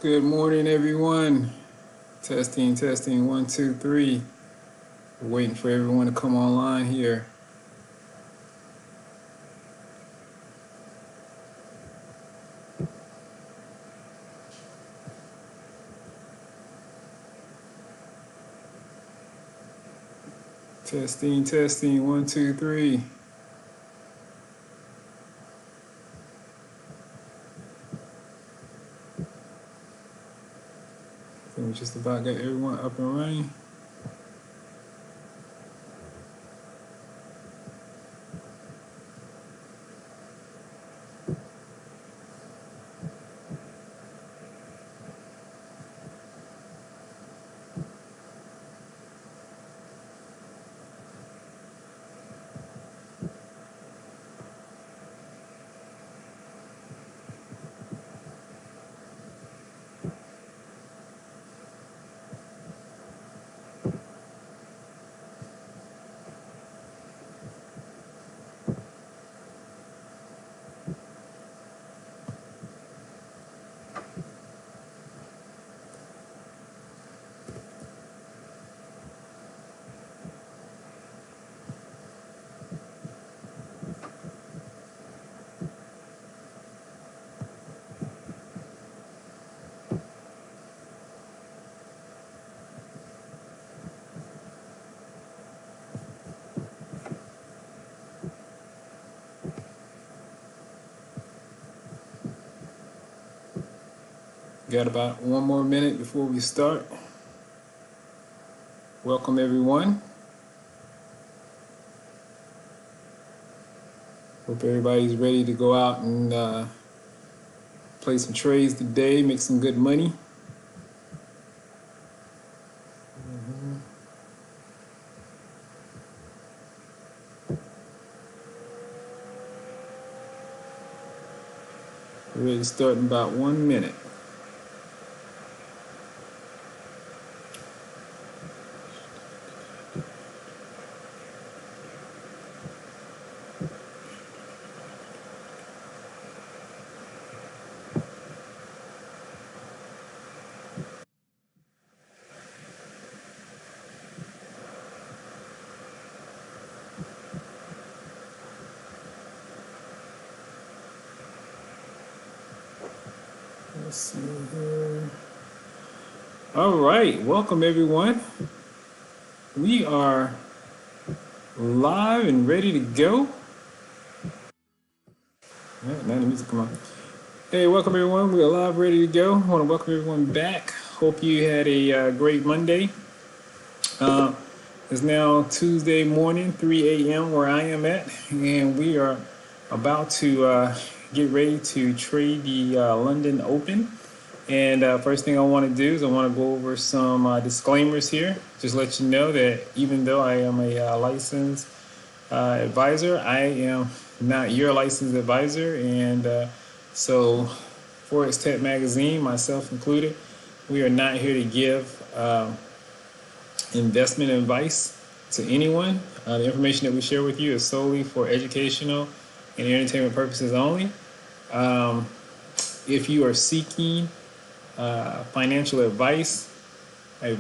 Good morning, everyone. Testing, testing, 1, 2, 3. We're waiting for everyone to come online here. Testing, testing, 1, 2, 3. I think we just about got everyone up and running. Got about 1 more minute before we start. Welcome, everyone. Hope everybody's ready to go out and play some trades today, make some good money. We're ready to start in about 1 minute. Let's see here. All right, welcome everyone. We are live and ready to go. Now the music come on. Hey, welcome everyone. We are live, ready to go. I want to welcome everyone back. Hope you had a great Monday. It's now Tuesday morning, 3 a.m. where I am at, and we are about to get ready to trade the London Open. And first thing I want to do is I want to go over some disclaimers here. Just let you know that even though I am a licensed advisor, I am not your licensed advisor. And so Forex Tech Magazine, myself included, we are not here to give investment advice to anyone. The information that we share with you is solely for educational and entertainment purposes only. If you are seeking financial advice, I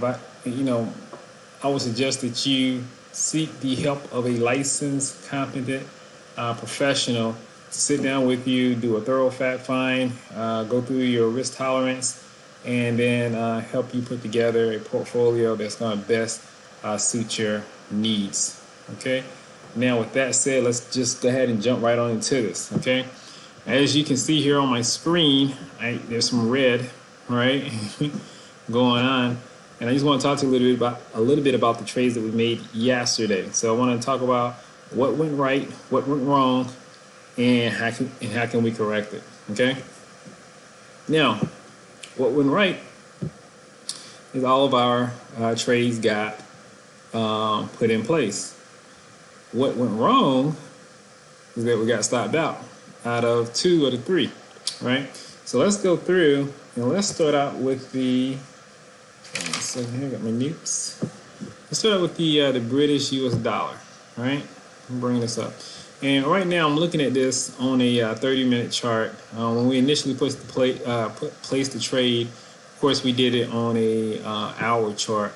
would suggest that you seek the help of a licensed, competent professional to sit down with you, do a thorough fact find, go through your risk tolerance, and then help you put together a portfolio that's going to best suit your needs. Okay. Now, with that said, let's just go ahead and jump right on into this. Okay. As you can see here on my screen, there's some red, right, going on, and I just want to talk to you a little bit about the trades that we made yesterday. So I want to talk about what went right, what went wrong, and how can we correct it. Okay. Now, what went right is all of our trades got put in place. What went wrong is that we got stopped out of 2 of the 3, right? So let's go through and let's start out with the. So here I got my notes. Let's start out with the British US dollar, right? I'm bringing this up. And right now I'm looking at this on a 30-minute chart. When we initially placed the trade, course, we did it on a hour chart,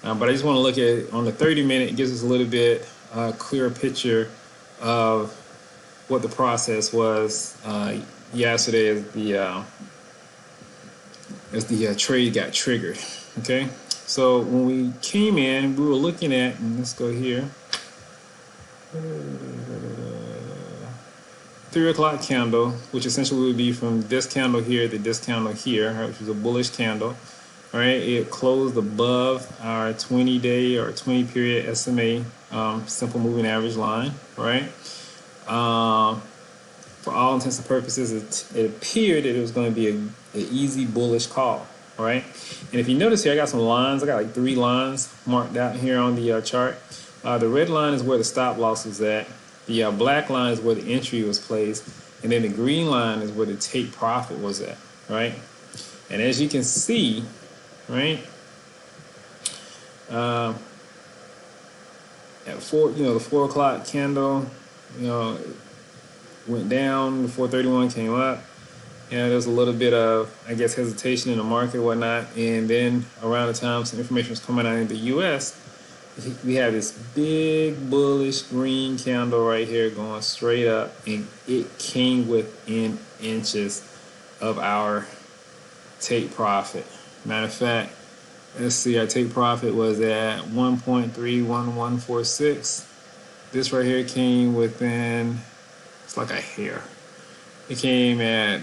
but I just want to look at it on the 30-minute. It gives us a little bit clearer picture of what the process was yesterday as the trade got triggered. Okay, so when we came in, we were looking at, and let's go here, 3 o'clock candle, which essentially would be from this candle here to this candle here, right, which was a bullish candle. All right, it closed above our 20-day or 20-period SMA, simple moving average line, right? For all intents and purposes, it appeared that it was going to be an easy bullish call, right? And if you notice here, I got some lines. I got like 3 lines marked out here on the chart. The red line is where the stop loss was at. The black line is where the entry was placed. And then the green line is where the take profit was at, right? And as you can see, right, at the 4 o'clock candle, went down, the 431 came up. There's a little bit of, I guess, hesitation in the market and whatnot. And then around the time some information was coming out in the U.S., we have this big bullish green candle right here going straight up, and it came within inches of our take profit. Matter of fact, let's see, our take profit was at 1.31146. This right here came within, it's like a hair. It came at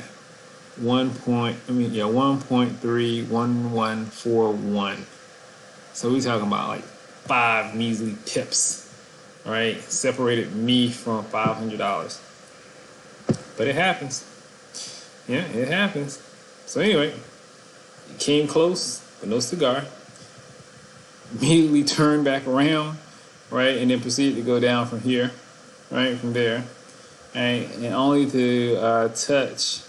1.31141. So we're talking about like 5 measly pips, right? Separated me from $500. But it happens. Yeah, it happens. So anyway, it came close, but no cigar. Immediately turned back around, right? And then proceeded to go down from here, right? From there. And only to touch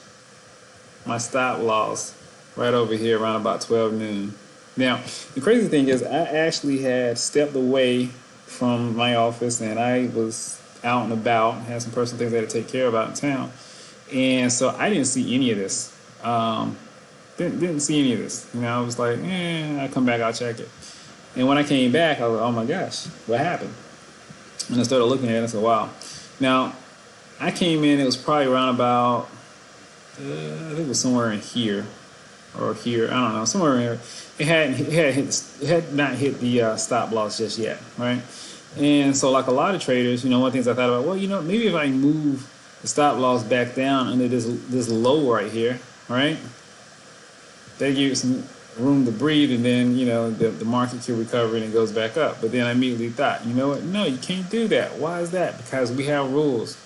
my stop loss right over here around about 12 noon. Now, the crazy thing is I actually had stepped away from my office and I was out and about, had some personal things I had to take care of out in town. And so I didn't see any of this. Didn't see any of this. I was like, I'll come back, I'll check it. And when I came back, I was like, oh my gosh, what happened? And I started looking at it and I said, wow. Now, I came in, it was probably around about, I think it was somewhere in here or here, I don't know, somewhere in here. It had not hit the stop loss just yet, right? And so like a lot of traders, one of the things I thought about, well, maybe if I move the stop loss back down under this low right here, right? That gives some room to breathe, and then, the market can recover and it goes back up. But then I immediately thought, you know what? No, you can't do that. Why is that? Because we have rules.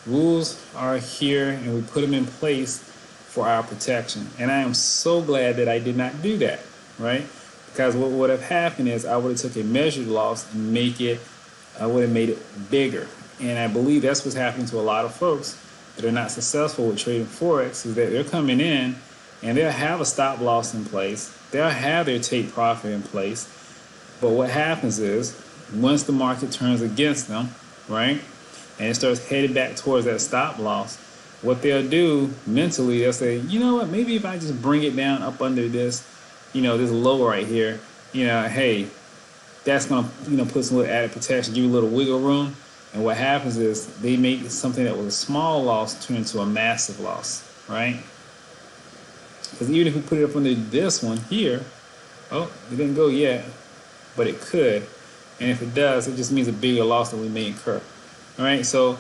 Rules are here and we put them in place for our protection. And I am so glad that I did not do that, right? Because what would have happened is I would have took a measured loss and I would have made it bigger. And I believe that's what's happening to a lot of folks that are not successful with trading Forex, is that they're coming in and they'll have a stop loss in place. They'll have their take profit in place. But what happens is once the market turns against them, right, and it starts headed back towards that stop loss, what they'll do mentally, they'll say, you know what, maybe if I just bring it down up under this, this low right here, hey, that's going to, put some little added protection, give you a little wiggle room. And what happens is they make something that was a small loss turn into a massive loss, right? Because even if we put it up under this one here, it didn't go yet, but it could. And if it does, it just means a bigger loss that we may incur. All right, so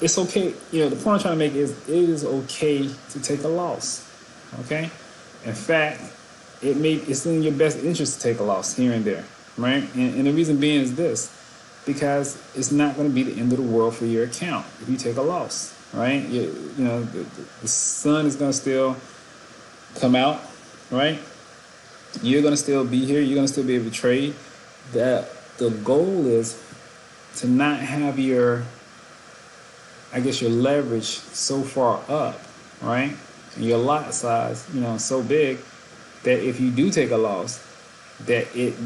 it's okay. The point I'm trying to make is it is okay to take a loss, okay? In fact, it's in your best interest to take a loss here and there, right? And the reason being is this, because it's not going to be the end of the world for your account if you take a loss, right? The sun is going to still come out, right? You're going to still be here. You're going to still be able to trade. The goal is to not have your leverage so far up, right? And your lot size, so big that if you do take a loss, that it's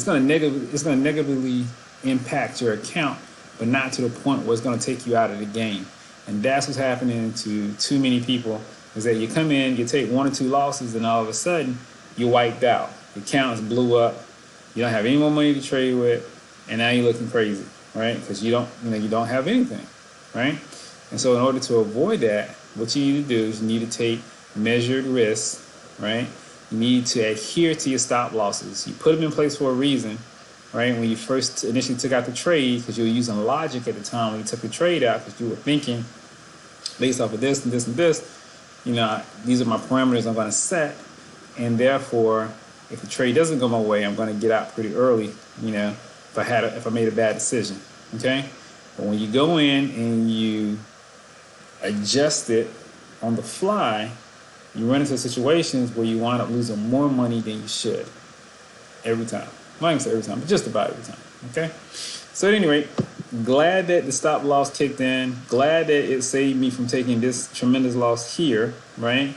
going to negatively impact your account, but not to the point where it's going to take you out of the game. And that's what's happening to too many people is that you come in, you take 1 or 2 losses, and all of a sudden you're wiped out. Your accounts blew up. You don't have any more money to trade with, and now you're looking crazy, right? Because you don't have anything, right? And so in order to avoid that, what you need to do is you need to take measured risks, right? You need to adhere to your stop losses. You put them in place for a reason, right? When you first initially took out the trade, because you were using logic at the time when you took the trade out, because you were thinking based off of this and this and this, these are my parameters I'm going to set, and therefore, if the trade doesn't go my way, I'm going to get out pretty early, if I made a bad decision, okay? But when you go in and you adjust it on the fly, you run into situations where you wind up losing more money than you should every time. Well, I can say every time, but just about every time, okay? So at any rate, glad that the stop loss kicked in. Glad that it saved me from taking this tremendous loss here, right?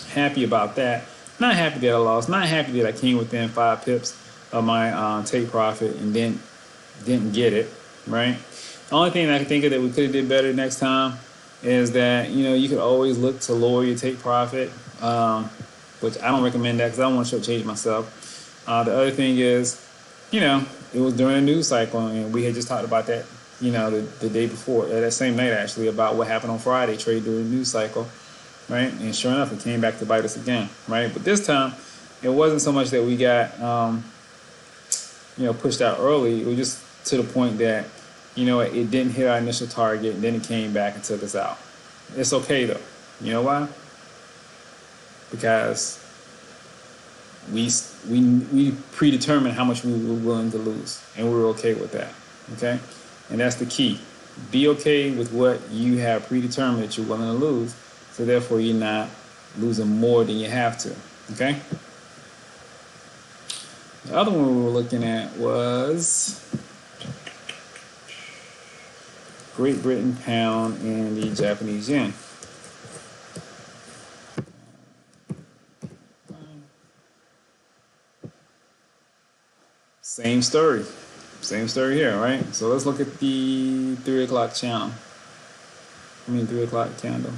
Happy about that. Not happy that I lost. Not happy that I came within 5 pips of my take profit and then didn't get it, right? The only thing I can think of that we could have did better next time is that, you could always look to lower your take profit, which I don't recommend that because I don't want to shortchange myself. The other thing is, it was during a news cycle, and we had just talked about that, the day before, that same night actually, about what happened on Friday, trade during the news cycle, right? And sure enough, it came back to bite us again, right? But this time, it wasn't so much that we got, pushed out early. It was just to the point that, it didn't hit our initial target, and then it came back and took us out. It's okay though. You know why? Because we predetermined how much we were willing to lose, and we were okay with that. Okay, and that's the key. Be okay with what you have predetermined that you're willing to lose, so therefore you're not losing more than you have to. Okay. The other one we were looking at was Great Britain pound and the Japanese yen. Same story here, right? So let's look at the 3 o'clock channel. 3 o'clock candle.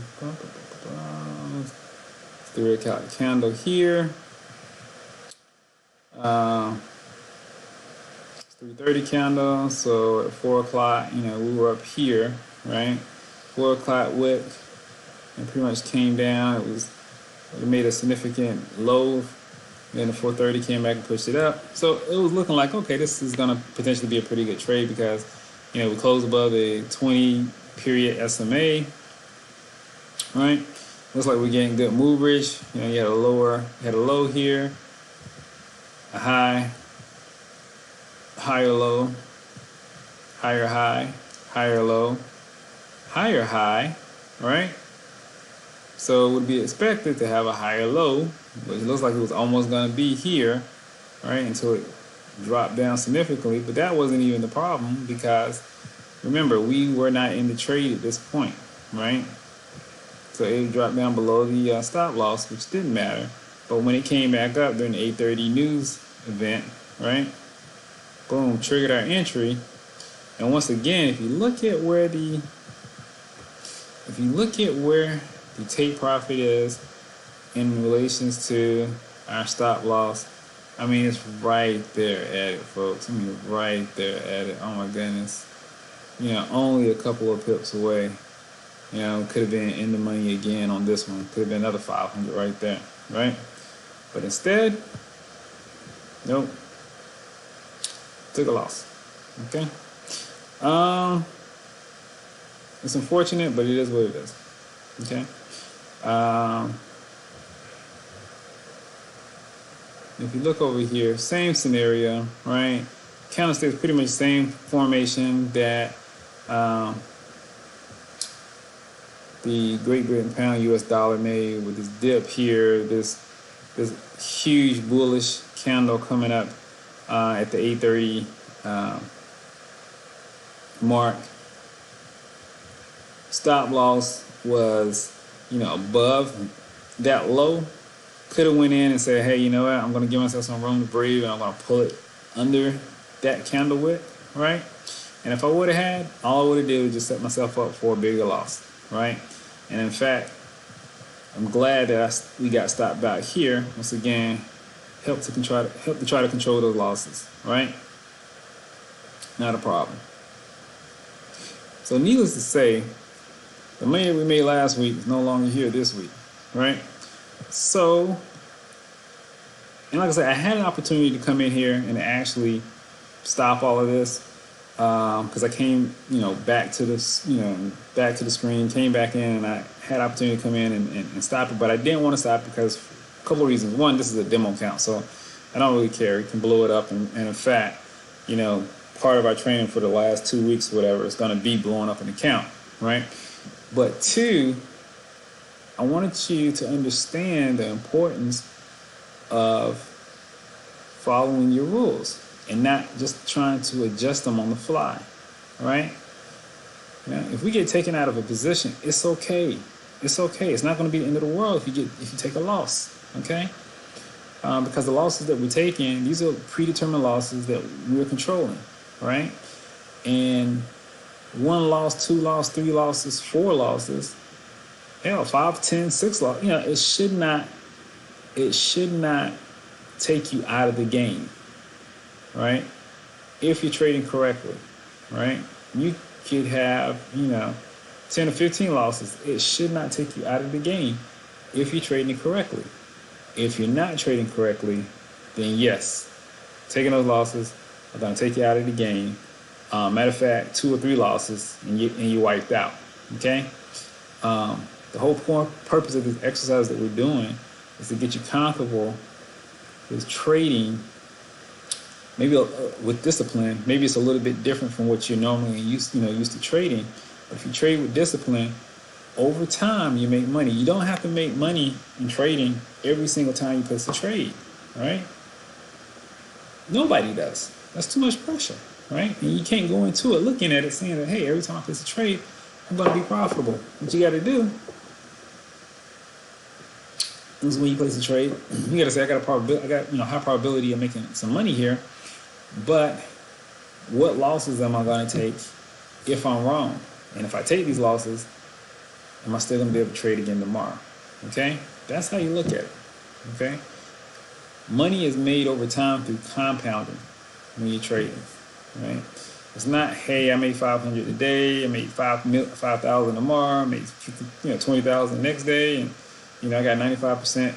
3 o'clock candle here. 3:30 candle. So at 4 o'clock, we were up here, right? 4 o'clock wick, and pretty much came down. It made a significant low. Then the 4:30 came back and pushed it up. So it was looking like, okay, this is going to potentially be a pretty good trade because, we closed above the 20-period SMA, right? Looks like we're getting good moverage. You had a low here, a high, higher low, higher high, higher low, higher high, right? So it would be expected to have a higher low, which looks like it was almost going to be here, right, until it dropped down significantly. But that wasn't even the problem because, remember, we were not in the trade at this point, right? So it dropped down below the stop loss, which didn't matter. But when it came back up during the 8:30 news event, right, boom, triggered our entry. And once again, if you look at where the take profit is in relations to our stop loss, it's right there at it, folks. Right there at it. Oh my goodness. Only a couple of pips away. Could have been in the money again on this one. Could have been another 500 right there, right? But instead, nope. Took a loss. Okay. It's unfortunate, but it is what it is. Okay. If you look over here, same scenario, right? Candlestick is pretty much the same formation that the Great Britain pound US dollar made with this dip here, this huge bullish candle coming up at the 8:30 mark. Stop loss was, above that low. Could have went in and said, hey, you know what? I'm going to give myself some room to breathe, and I'm going to pull it under that candle wick, right? And if I would have had, all I would have did was just set myself up for a bigger loss, right? And in fact, I'm glad that we got stopped out here. Once again, help to try to control those losses, right? Not a problem. So needless to say, the money that we made last week is no longer here this week, right? So, and like I said, I had an opportunity to come in here and actually stop all of this because I came, back to this, back to the screen, came back in, and I had opportunity to come in and stop it, but I didn't want to stop because a couple of reasons. One, this is a demo account, so I don't really care. You can blow it up, and in fact, part of our training for the last 2 weeks, whatever, is going to be blowing up an account, right? But two, I wanted you to understand the importance of following your rules and not just trying to adjust them on the fly, right? If we get taken out of a position, it's okay. It's okay. It's not going to be the end of the world if you take a loss, okay? Because the losses that we're taking, these are predetermined losses that we're controlling, right? And 1 loss, 2 losses, 3 losses, 4 losses, hell, 5, 10, 6 losses, it should not take you out of the game, right? If you're trading correctly, right? You could have, 10 or 15 losses. It should not take you out of the game if you're trading correctly. If you're not trading correctly, then yes, taking those losses are going to take you out of the game. Matter of fact, 2 or 3 losses and you wiped out, okay? The whole purpose of this exercise that we're doing is to get you comfortable with trading, maybe with discipline. Maybe it's a little bit different from what you're normally used to trading. But if you trade with discipline, over time you make money. You don't have to make money in trading every single time you place a trade, right? Nobody does. That's too much pressure, right? And you can't go into it looking at it saying that, hey, every time I place a trade, I'm going to be profitable. What you got to do is when you place a trade, you got to say, I got high probability of making some money here, but what losses am I going to take if I'm wrong? And if I take these losses, am I still going to be able to trade again tomorrow? Okay? That's how you look at it. Okay? Money is made over time through compounding when you're trading, right? It's not, hey, I made 500 today, I made 5,000 tomorrow, I made 20,000 the next day, and I got 95%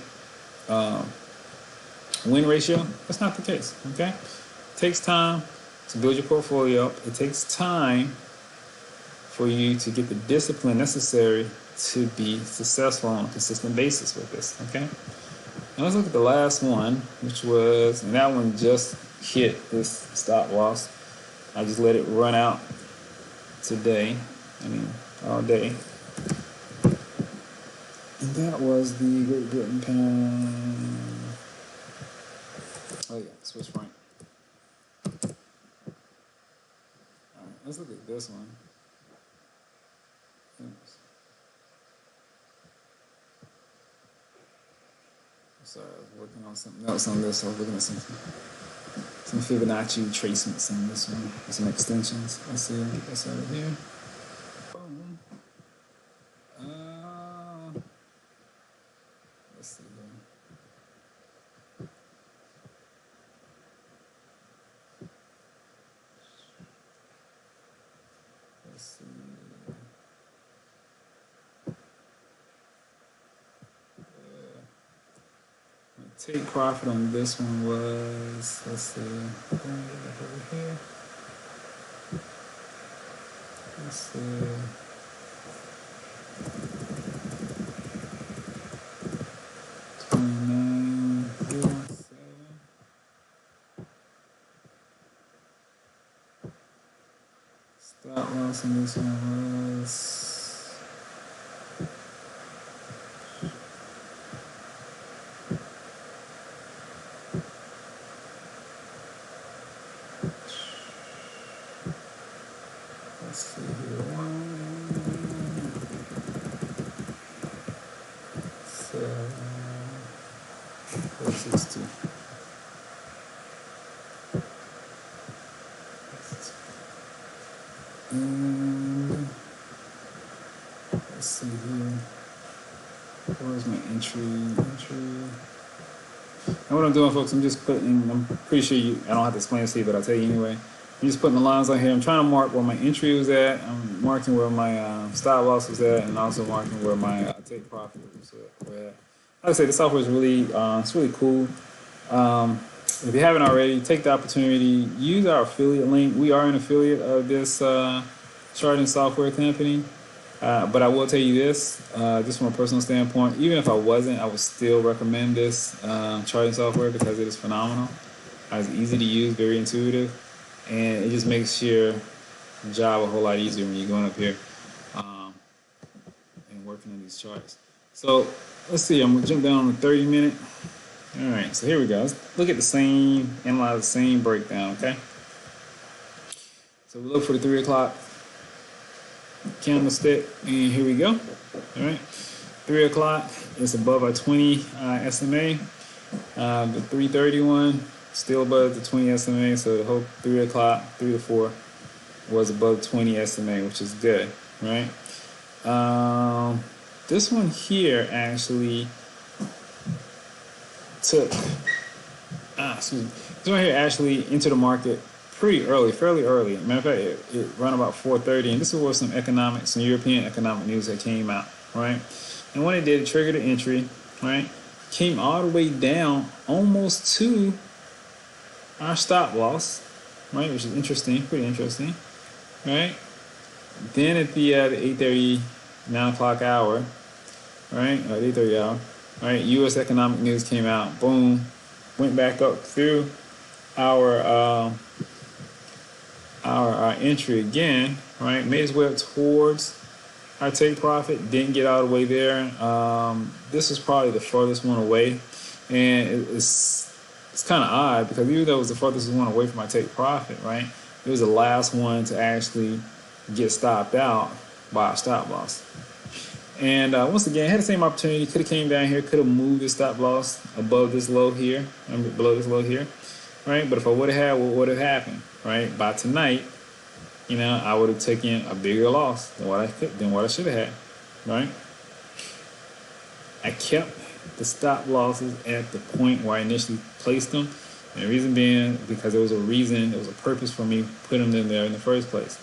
win ratio. That's not the case. Okay, it takes time to build your portfolio up. It takes time for you to get the discipline necessary to be successful on a consistent basis with this. Okay. Now let's look at the last one, which was, and that one just hit this stop loss. I just let it run out today. All day. And that was the Great Britain pound. Oh yeah, Swiss franc. All right, let's look at this one. Oops. Sorry, I was working on something else on this. I was looking at some Fibonacci tracements on this one, some extensions. Let's see, get this out of here. Boom. Let's see here. Let's see. Take profit on this one was, let's see, bring it back over here. Let's see. Stop loss on this one was, let's see here, 462. Let's see here. Where's my entry? And what I'm doing, folks, I'm just putting, I'm pretty sure I don't have to explain this to you, but I'll tell you anyway. I'm just putting the lines on here. I'm trying to mark where my entry was at. I'm marking where my stop loss was at, and also marking where my take profit was at. Like I said, the software is really, it's really cool. If you haven't already, take the opportunity, use our affiliate link. We are an affiliate of this charting software company. But I will tell you this, just from a personal standpoint, even if I wasn't, I would still recommend this charting software because it is phenomenal. It's easy to use, very intuitive, and it just makes your job a whole lot easier when you're going up here and working on these charts. So let's see, I'm going to jump down on the 30-minute. All right, so here we go. Let's look at the same, analyze the same breakdown, okay? So we look for the 3 o'clock candlestick, and here we go. All right, 3 o'clock is above our 20 SMA. The 331 still above the 20 SMA, so the whole 3 o'clock, 3 to 4 was above 20 SMA, which is good, right? This one here actually took, excuse me, this one here actually entered the market pretty early, fairly early. Matter of fact, it ran about 4:30, and this was some economics, some European economic news that came out, right? And when it did, it triggered an entry, right? Came all the way down almost to our stop loss, right? Which is interesting, pretty interesting, right? Then at the 8:30, 9 o'clock hour, right? Or 8:30 hour, right? U.S. economic news came out, boom, went back up through our entry again, right? Made its way up towards our take profit, didn't get all the way there. This was probably the furthest one away, and it's kind of odd because even though it was the furthest one away from my take profit, right? It was the last one to actually get stopped out by a stop loss. And once again, had the same opportunity, could have came down here, could have moved this stop loss above this low here, below this low here, right? But if I would have had, what would have happened, right? By tonight, you know, I would have taken a bigger loss than what I should have had, right? I kept the stop losses at the point where I initially placed them. And the reason being because there was a purpose for me putting them there in the first place.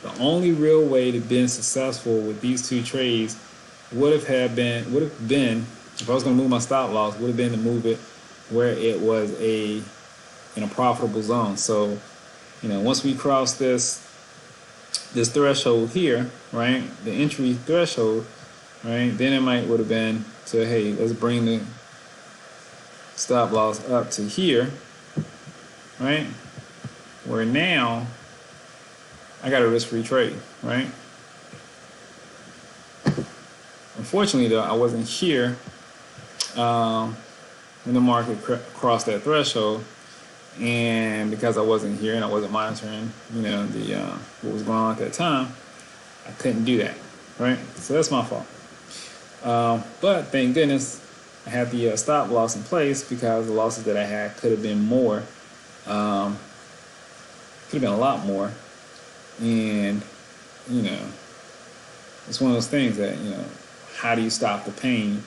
The only real way to be successful with these two trades would have been if I was going to move my stop loss, would have been to move it where it was in a profitable zone. So, you know, once we cross this threshold here, right, the entry threshold, right, then it would have been to, hey, let's bring the stop loss up to here, right, where now I got a risk-free trade, right? Unfortunately, though, I wasn't here when the market crossed that threshold, and because I wasn't here and I wasn't monitoring, you know, what was going on at that time, I couldn't do that, right? So that's my fault. But thank goodness I had the stop loss in place because the losses that I had could have been more, could have been a lot more, and you know, it's one of those things that, you know, how do you stop the pain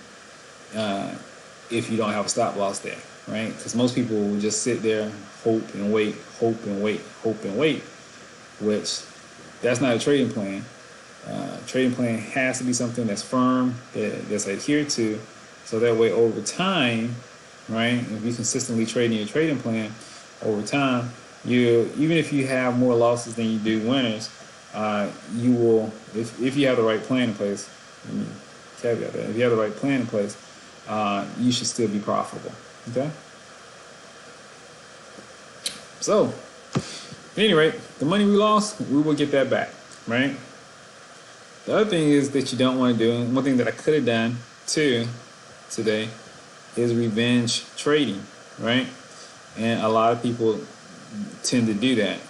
if you don't have a stop loss there, right? Because most people will just sit there, hope and wait, which that's not a trading plan. Trading plan has to be something that's firm, that's adhered to, so that way over time, right, if you consistently trade in your trading plan over time, even if you have more losses than you do winners, you will, if you have the right plan in place, caveat that, if you have the right plan in place, you should still be profitable, okay? So, at any rate, the money we lost, we will get that back, right? The other thing is that you don't want to do, and one thing that I could have done too today is revenge trading, right? And a lot of people tend to do that.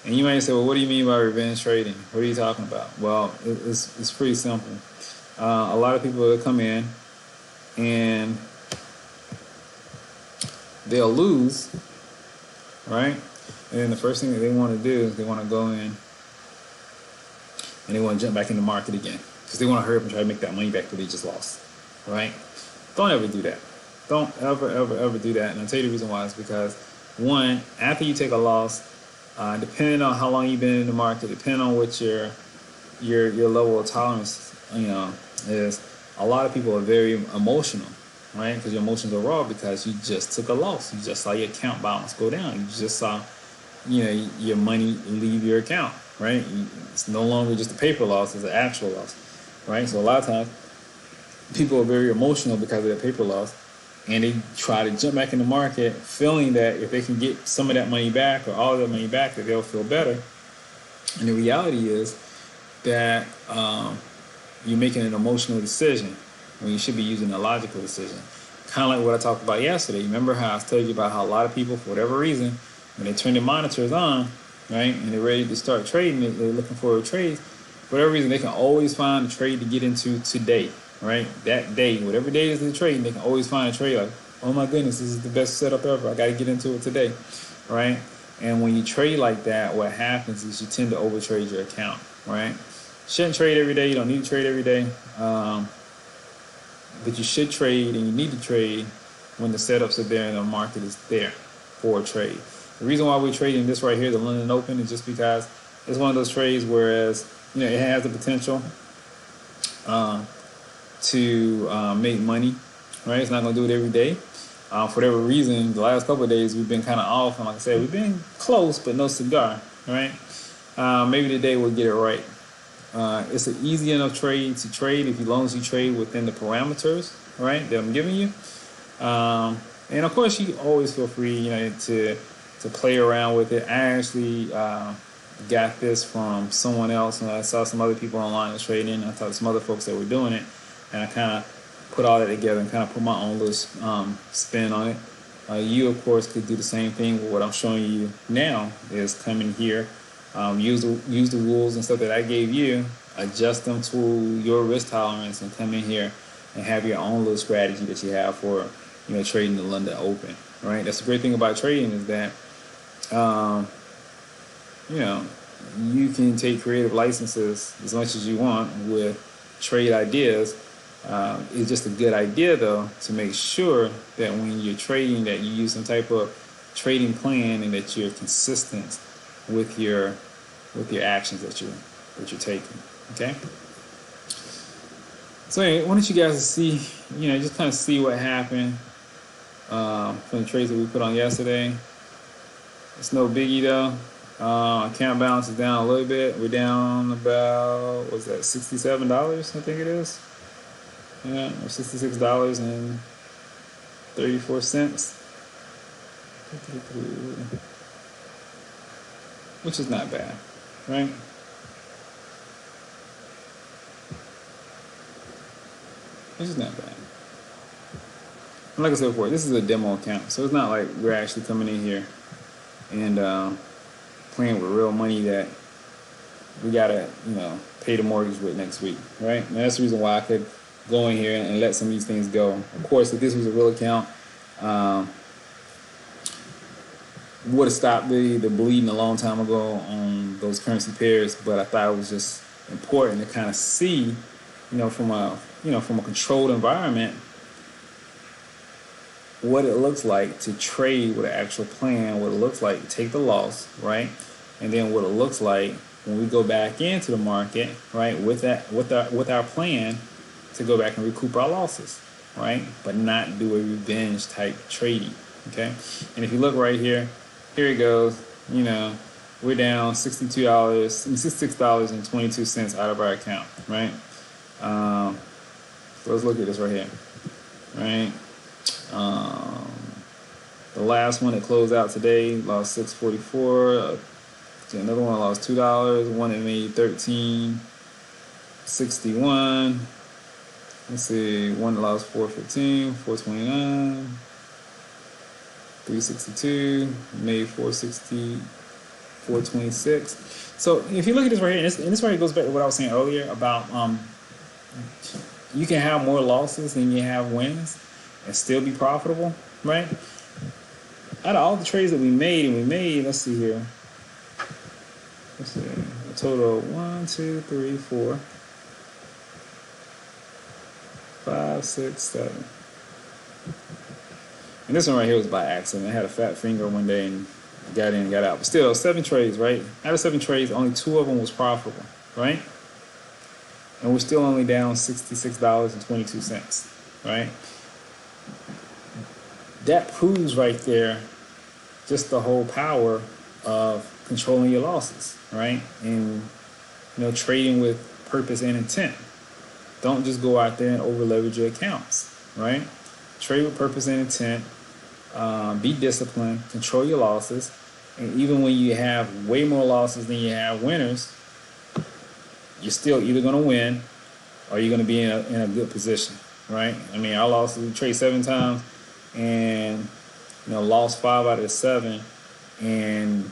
And you might say, well, what do you mean by revenge trading? What are you talking about? Well, it's pretty simple. A lot of people will come in and they'll lose, right? And then the first thing that they want to do is they want to go in and they want to jump back in the market again, because they want to hurry up and try to make that money back that they just lost, right? Don't ever do that. Don't ever do that. And I'll tell you the reason why is because, one, after you take a loss, depending on how long you've been in the market, depending on what your level of tolerance, is, a lot of people are very emotional, right? Because your emotions are raw because you just took a loss. You just saw your account balance go down. You just saw, your money leave your account, right? It's no longer just a paper loss; it's an actual loss, right? So a lot of times, people are very emotional because of their paper loss, and they try to jump back in the market, feeling that if they can get some of that money back or all of that money back, that they'll feel better. And the reality is that you're making an emotional decision when you should be using a logical decision. Kind of like what I talked about yesterday. Remember how I told you about how a lot of people, for whatever reason, when they turn their monitors on, right, and they're ready to start trading, they're looking for a trade, for whatever reason, they can always find a trade to get into today, right? That day, whatever day is the trading, they can always find a trade like, oh my goodness, this is the best setup ever. I got to get into it today, right? And when you trade like that, what happens is you tend to overtrade your account, right? Shouldn't trade every day. You don't need to trade every day. But you should trade and you need to trade when the setups are there and the market is there for a trade. The reason why we're trading this right here, the London Open, is just because it's one of those trades whereas, it has the potential to make money, right? It's not going to do it every day. For whatever reason, the last couple of days we've been kind of off. And like I said, we've been close, but no cigar, right? Maybe today we'll get it right. It's an easy enough trade to trade as long as you trade within the parameters, right, that I'm giving you. And of course, you always feel free, to play around with it. I actually got this from someone else, and I saw some other people online that trading. I talked to some other folks that were doing it, and I kind of put all that together and kind of put my own little spin on it. You, of course, could do the same thing. But what I'm showing you now is come in here. Use the rules and stuff that I gave you, adjust them to your risk tolerance, and come in here and have your own little strategy that you have for, trading the London Open, right? That's the great thing about trading is that, you can take creative licenses as much as you want with trade ideas. It's just a good idea, though, to make sure that when you're trading that you use some type of trading plan and that you're consistent with your actions that you're taking. Okay. So anyway, I wanted you guys to see, just kind of see what happened from the trades that we put on yesterday. It's no biggie though. Account balance is down a little bit. We're down about, what's that, $67? I think it is. Yeah, or $66.34. Which is not bad, right? Which is not bad. And like I said before, this is a demo account, so it's not like we're actually coming in here and playing with real money that we gotta, pay the mortgage with next week, right? And that's the reason why I could go in here and let some of these things go. Of course, if this was a real account, would have stopped the bleeding a long time ago on those currency pairs, but I thought it was just important to kind of see, from a controlled environment, what it looks like to trade with an actual plan, what it looks like to take the loss, right? And then what it looks like when we go back into the market, right, with our plan to go back and recoup our losses, right? But not do a revenge type trading, okay? And if you look right here, here it goes, we're down $66.22 out of our account, right? So let's look at this right here, right? The last one that closed out today lost $6.44. Another one lost $2. One that made $13.61. Let's see, one that lost $4.15, $4.29. 362 made 460, 426. So if you look at this right here, and this right here goes back to what I was saying earlier about you can have more losses than you have wins and still be profitable, right? Out of all the trades that we made, let's see here. Let's see, a total of 1, 2, 3, 4, 5, 6, 7. And this one right here was by accident. I had a fat finger one day and got in and got out. But still, 7 trades, right? Out of 7 trades, only 2 of them was profitable, right? And we're still only down $66.22, right? That proves right there just the whole power of controlling your losses, right? And, trading with purpose and intent. Don't just go out there and over leverage your accounts, right? Trade with purpose and intent. Be disciplined. Control your losses. And even when you have way more losses than you have winners, you're still either going to win or you're going to be in a good position, right? I mean, our losses, we trade 7 times and, lost 5 out of the 7, and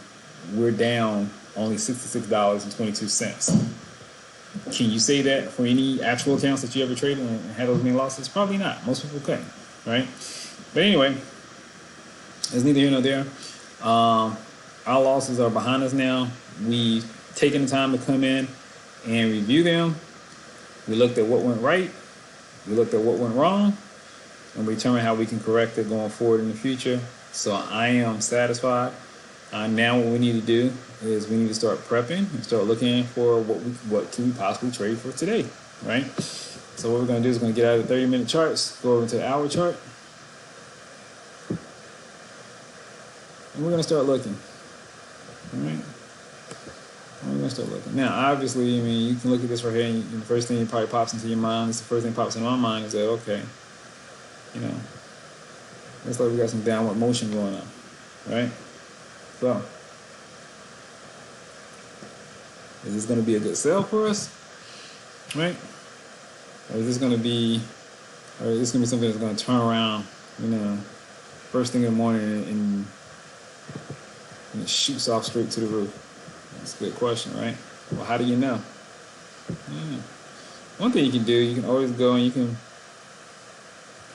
we're down only $66.22. Can you say that for any actual accounts that you ever traded and had those many losses? Probably not. Most people couldn't, right? But anyway, it's neither here nor there. Our losses are behind us now. We've taken the time to come in and review them. We looked at what went right. We looked at what went wrong. And we determined how we can correct it going forward in the future. So I am satisfied. Now what we need to do is we need to start prepping and start looking for what can we possibly trade for today, right? So what we're going to do is we're going to get out of the 30-minute charts, go over to the hour chart, and we're going to start looking, all right? We're going to start looking. Now, obviously, I mean, you can look at this right here, and the first thing that probably pops into your mind, the first thing that pops in my mind is that, okay, looks like we got some downward motion going on, right? So, is this going to be a good sell for us, right? Or is this going to be something that's going to turn around, first thing in the morning and it shoots off straight to the roof? That's a good question, right? Well, how do you know? Yeah. One thing you can do, you can always go and you can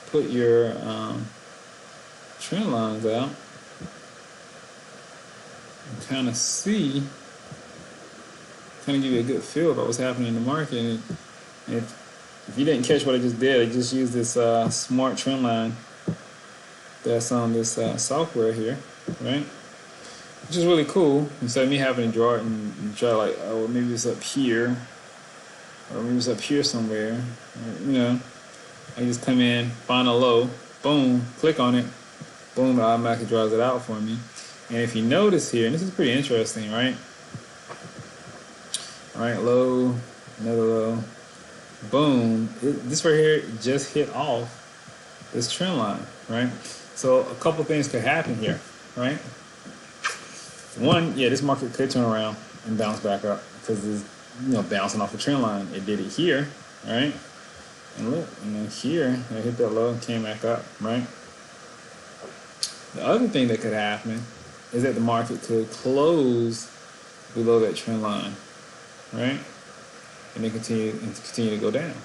put your trend lines out and kind of give you a good feel about what's happening in the market. And if you didn't catch what I just did, I just used this smart trend line that's on this software here, right? Which is really cool. Instead of me having to draw it and try like, oh, maybe it's up here, or maybe it's up here somewhere, I just come in, find a low, boom, click on it, boom, it automatically draws it out for me. And if you notice here, and this is pretty interesting, right? All right, low, another low, boom. This right here just hit off this trend line, right? So a couple things could happen here, right? One, this market could turn around and bounce back up because it's, bouncing off the trend line. It did it here, right? And look, here, it hit that low and came back up, right? The other thing that could happen is that the market could close below that trend line, right? And then continue to go down,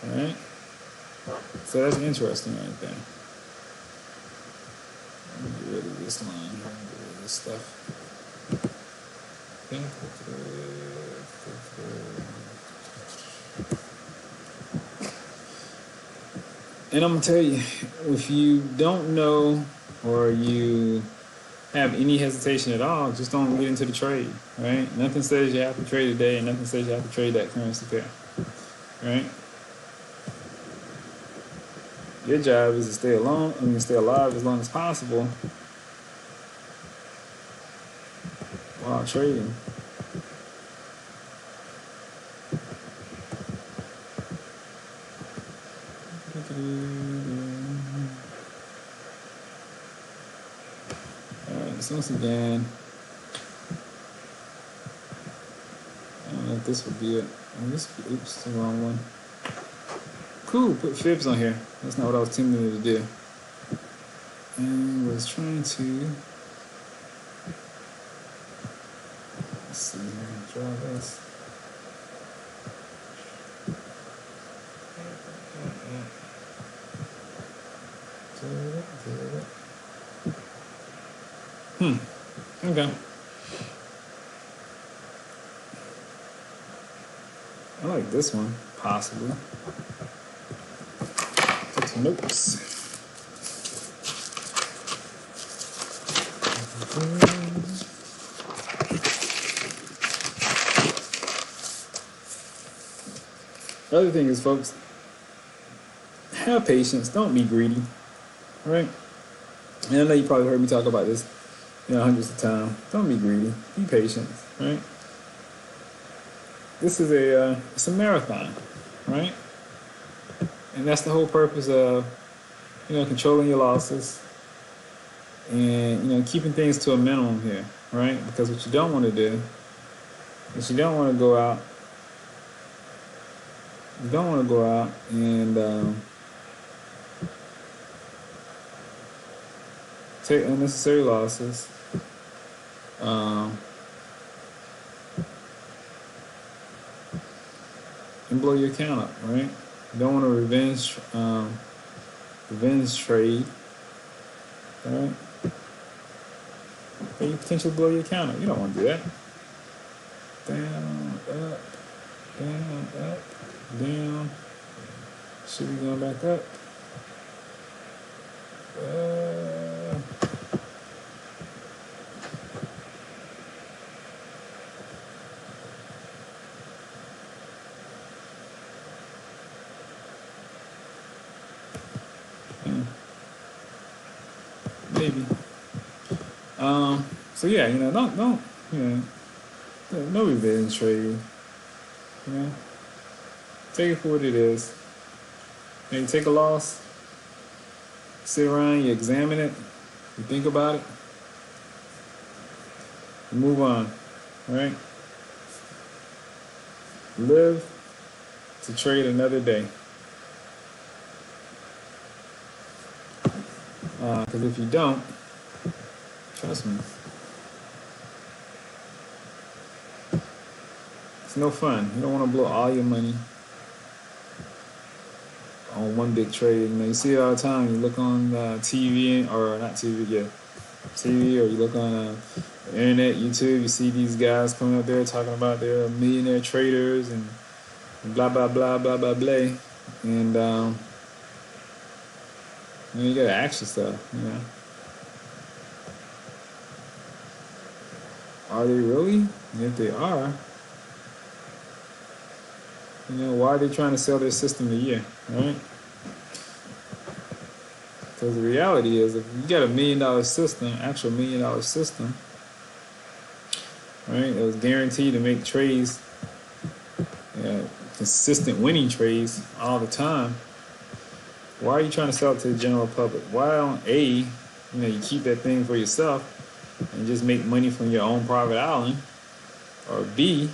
all right? So that's interesting right there. Let me get rid of this line here, get rid of this stuff. And I'm gonna tell you, if you don't know or you have any hesitation at all, just don't get into the trade, right? Nothing says you have to trade today, and nothing says you have to trade that currency pair, right? Your job is to stay alive as long as possible while trading. Alright, so once again, I don't know if this would be it. Oops, the wrong one. Cool, put fibs on here. That's not what I was intending to do. And was trying to, let's see here, draw this. Okay. I like this one, possibly. some notes. The other thing is, folks, have patience. Don't be greedy, right? And I know you probably heard me talk about this, hundreds of times. Don't be greedy. Be patient, right? This is it's a marathon, right? And that's the whole purpose of, controlling your losses and, keeping things to a minimum here, right? Because what you don't want to do is you don't want to go out and take unnecessary losses. And blow your account up, right? You don't want to revenge trade, right? And you potentially blow your account up. You don't want to do that. Down, up, down, up, down. Should be going back up. Maybe. So yeah, don't no revenge trade. Take it for what it is. You take a loss, sit around, you examine it, you think about it, you move on, right? Live to trade another day. Because if you don't, trust me, it's no fun. You don't want to blow all your money on one big trade. You see it all the time. You look on TV, or not TV, yeah, TV, or you look on the internet, YouTube. You see these guys coming up there talking about they're millionaire traders and blah blah blah blah blah blah, and you gotta ask yourself, are they really? And if they are, why are they trying to sell their system to you, right? Because the reality is, if you got $1 million system, actual $1 million system, right, it was guaranteed to make trades, consistent winning trades all the time. Why are you trying to sell it to the general public? Why don't you keep that thing for yourself and just make money from your own private island? Or B,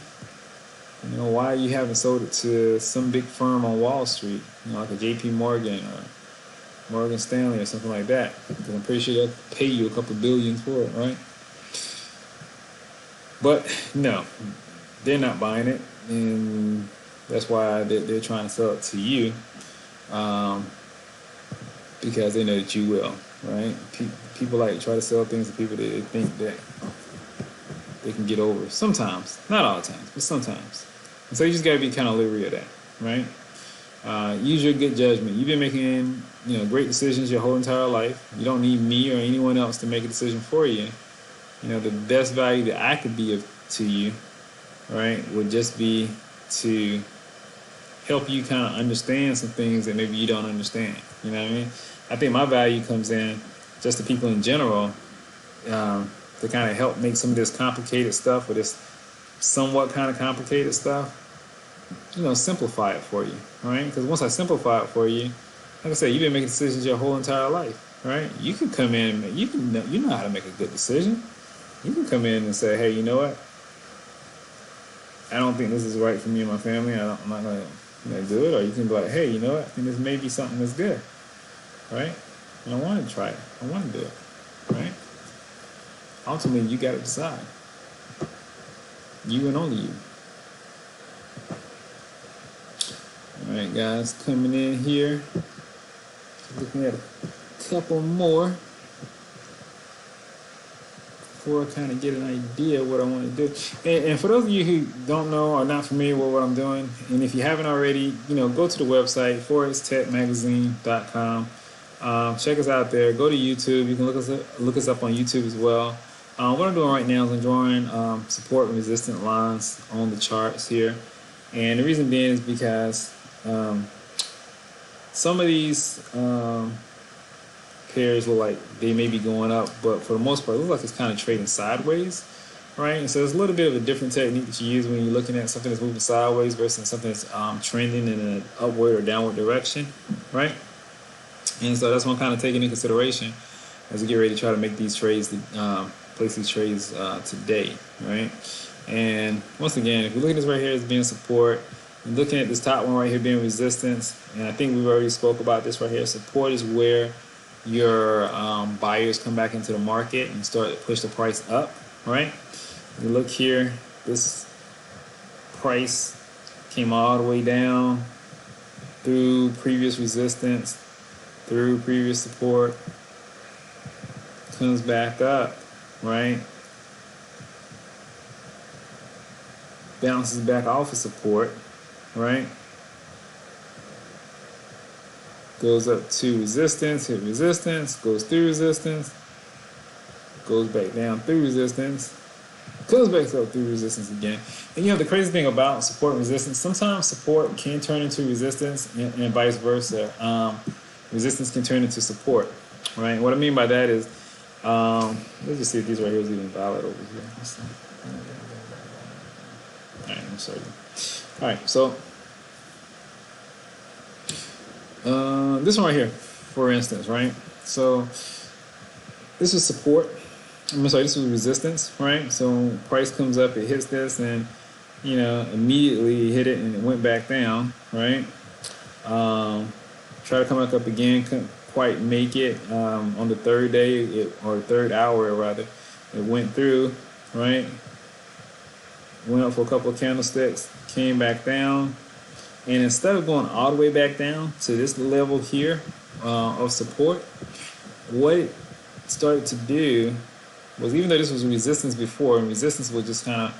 why you haven't sold it to some big firm on Wall Street, like a JP Morgan or Morgan Stanley or something like that? Because I'm pretty sure they'll pay you a couple billions for it, right? But no, they're not buying it, and that's why they're trying to sell it to you, because they know that you will, right? People like to try to sell things to people that they think that they can get over. Sometimes, not all the time, but sometimes. And so you just gotta be kind of leery of that, right? Use your good judgment. You've been making, great decisions your whole entire life. You don't need me or anyone else to make a decision for you. The best value that I could be to you, right, would just be to help you kind of understand some things that maybe you don't understand. You know what I mean? I think my value comes in just to people in general, to kind of help make some of this complicated stuff, or this somewhat kind of complicated stuff, simplify it for you, right? Because once I simplify it for you, like I said, you've been making decisions your whole entire life, right? You can come in and you know how to make a good decision. You can come in and say, hey, you know what? I don't think this is right for me and my family. I'm not going to do it. Or you can be like, hey, you know what? I think this may be something that's good, right? And I want to try it. I want to do it, right? Ultimately, you got to decide. You and only you. All right, guys, coming in here. Looking at a couple more before I kind of get an idea of what I want to do. And for those of you who don't know or not familiar with what I'm doing, and if you haven't already, go to the website, forextechmagazine.com. Check us out there. Go to YouTube. You can look us up on YouTube as well. What I'm doing right now is I'm drawing support and resistance lines on the charts here. And the reason being is because some of these pairs look like they may be going up, but for the most part, it looks like it's kind of trading sideways, right? And so it's a little bit of a different technique that you use when you're looking at something that's moving sideways versus something that's trending in an upward or downward direction, right? And so that's what I'm kind of taking into consideration as we get ready to try to make these trades, place these trades today, right? And once again, if you look at this right here as being support, and looking at this top one right here being resistance, and I think we've already spoke about this right here. Support is where your buyers come back into the market and start to push the price up, right? You look here, this price came all the way down through previous resistance, through previous support, comes back up, right? Bounces back off of support, right? Goes up to resistance, hit resistance, goes through resistance, goes back down through resistance, goes back up through resistance again. And the crazy thing about support and resistance, sometimes support can turn into resistance and vice versa. Resistance can turn into support, right? What I mean by that is, let's just see if these right here is even valid over here. All right, I'm sorry. All right, so this one right here, for instance, right? So this is support. This was resistance, right? So price comes up, it hits this, and immediately hit it and it went back down, right? Try to come back up again, couldn't quite make it. On the third day, or third hour rather, it went through, right? Went up for a couple of candlesticks, came back down, and instead of going all the way back down to this level here of support, what it started to do was, even though this was resistance before, and resistance was just kind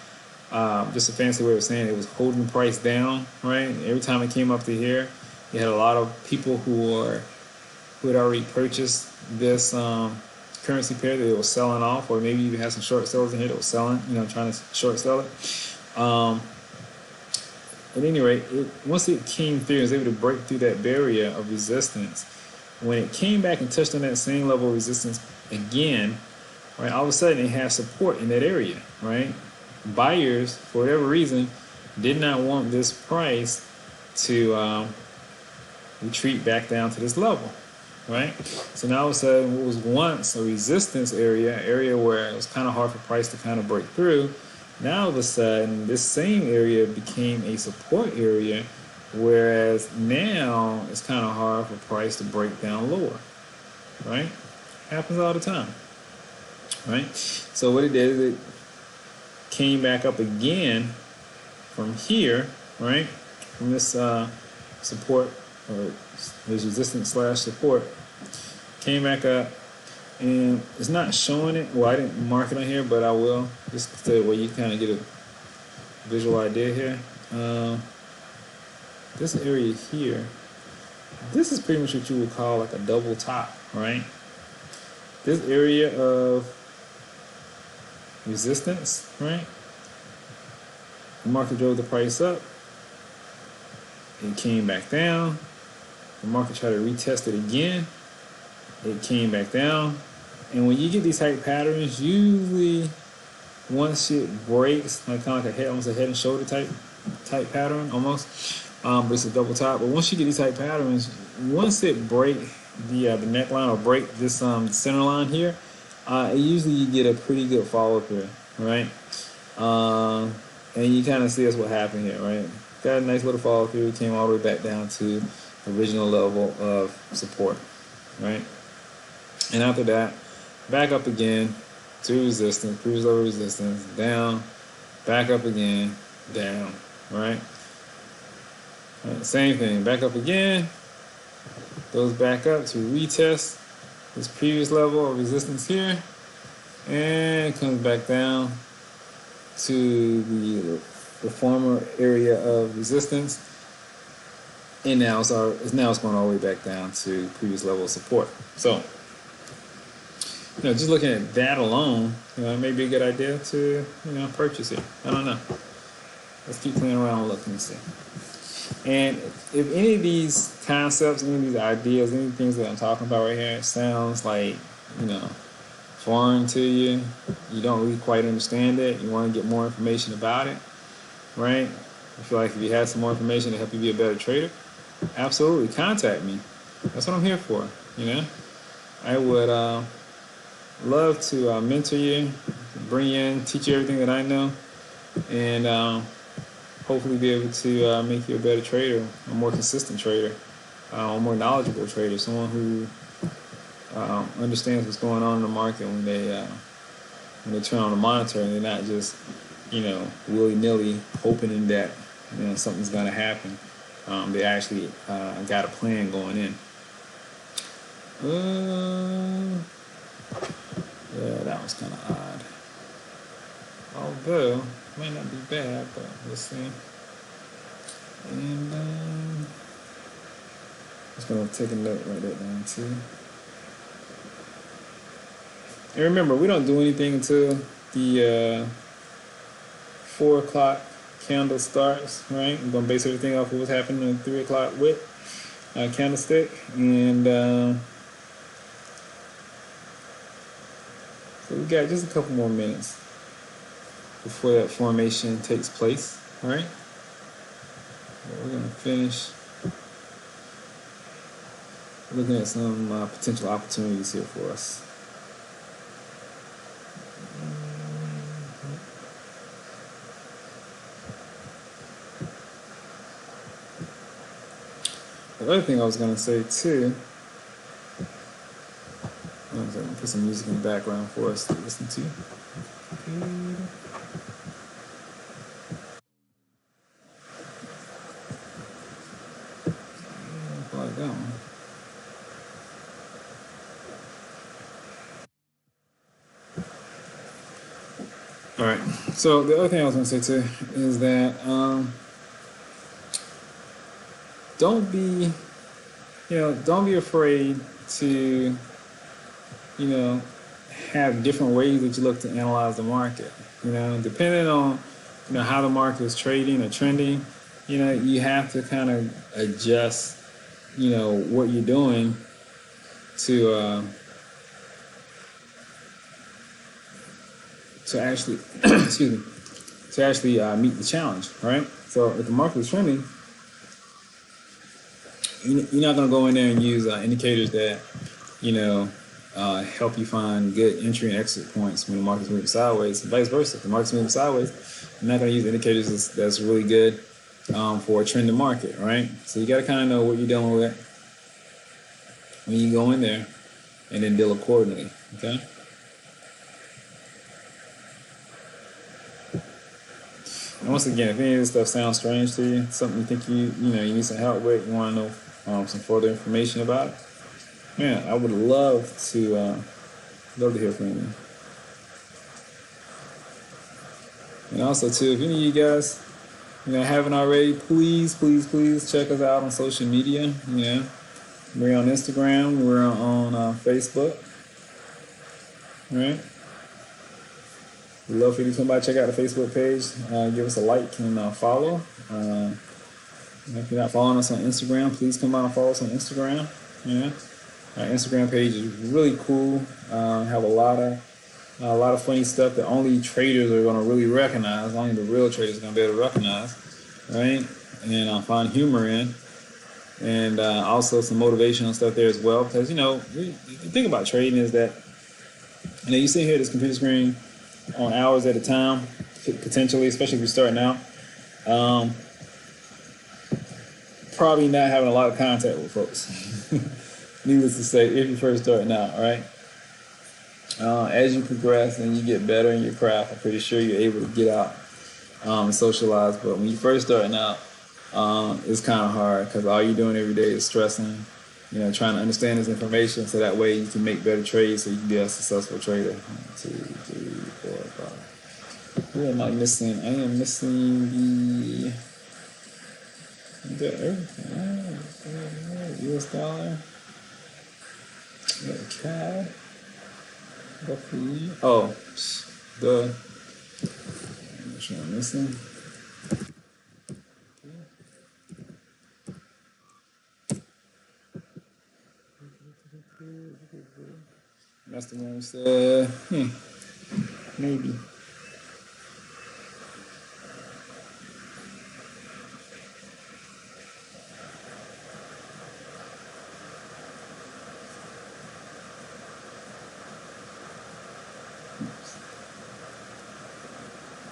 of just a fancy way of saying it was holding the price down, right? Every time it came up to here, you had a lot of people who had already purchased this currency pair that it was selling off, or maybe even had some short sellers in here that was selling, trying to short sell it. At any rate, once it came through, it was able to break through that barrier of resistance. When it came back and touched on that same level of resistance again, right, all of a sudden it had support in that area, right? Buyers, for whatever reason, did not want this price to retreat back down to this level, right? So now all of a sudden, what was once a resistance area where it was kind of hard for price to kind of break through, now all of a sudden this same area became a support area, whereas now it's kind of hard for price to break down lower, right? Happens all the time, right? So what it did is it came back up again from here, right? From this support, or this resistance slash support, came back up, and it's not showing it. Well, I didn't mark it on here, but I will, just so where you kind of get a visual idea here. This area here, this is pretty much what you would call like a double top, right? This area of resistance, right? The market drove the price up. It came back down. The market tried to retest it again. It came back down. And when you get these type patterns, usually once it breaks, like kind of like almost a head and shoulder type pattern almost. But it's a double top. But once you get these type patterns, once it break the neckline or break this center line here, usually you get a pretty good follow through, right? And you kind of see that's what happened here, right? Got a nice little follow through, came all the way back down to the original level of support, right? And after that, back up again to resistance, previous level resistance, down, back up again, down, right? Same thing, back up again, goes back up to retest this previous level of resistance here, and it comes back down to the former area of resistance, and now it's going all the way back down to previous level of support. So, just looking at that alone, it may be a good idea to purchase it. I don't know. Let's keep playing around and looking and see. And if any of these concepts, any of these ideas, any things that I'm talking about right here sounds like foreign to you, you don't really quite understand it, you want to get more information about it, right? I feel like if you had some more information to help you be a better trader, absolutely contact me. That's what I'm here for. I would love to mentor you, bring you in, teach you everything that I know, and hopefully be able to make you a better trader, a more consistent trader, a more knowledgeable trader, someone who understands what's going on in the market when they turn on the monitor, and they're not just willy-nilly hoping that something's going to happen. They actually got a plan going in. Yeah, that was kind of odd. Although, it might not be bad, but we'll see. And just going to take a note, write that down too. And remember, we don't do anything until the 4 o'clock candle starts, right? We're going to base everything off of what's happening in the 3 o'clock wick candlestick. And so we got just a couple more minutes before that formation takes place, all right? We're going to finish looking at some potential opportunities here for us. The other thing I was going to say too, I'm going to put some music in the background for us to listen to. Like that one. All right. So the other thing I was going to say too is that don't be afraid to have different ways that you look to analyze the market. Depending on how the market is trading or trending, you have to kind of adjust what you're doing to actually meet the challenge, right? So if the market is trending, you're not going to go in there and use indicators that help you find good entry and exit points when the market's moving sideways, and vice versa. If the market's moving sideways, you're not going to use indicators that's really good for a trending market, right? So you got to kind of know what you're dealing with when you go in there, and then deal accordingly. Okay. And once again, if any of this stuff sounds strange to you, something you think you need some help with, you want to know some further information about it, man, I would love to hear from you. And also too, if any of you guys haven't already, please check us out on social media. We're on Instagram, we're on Facebook, right? We'd love for you to come by, check out the Facebook page, give us a like and follow. If you're not following us on Instagram, please come by and follow us on Instagram. Our Instagram page is really cool. Have a lot of funny stuff that only traders are going to really recognize. Only the real traders are going to be able to recognize, right? And find humor in, and also some motivational stuff there as well. Because the thing about trading is that you sit here at this computer screen on hours at a time, potentially, especially if you're starting out. Probably not having a lot of contact with folks. Needless to say, if you're first starting out, right? As you progress and you get better in your craft, I'm pretty sure you're able to get out and socialize. But when you're first starting out, it's kind of hard because all you're doing every day is stressing trying to understand this information so that way you can make better trades so you can be a successful trader. 1, 2, 3, 4, 5. Who am I missing? I am missing the everything. US dollar. CAD. Oh, the. Which one am I missing? That's the one we said, maybe.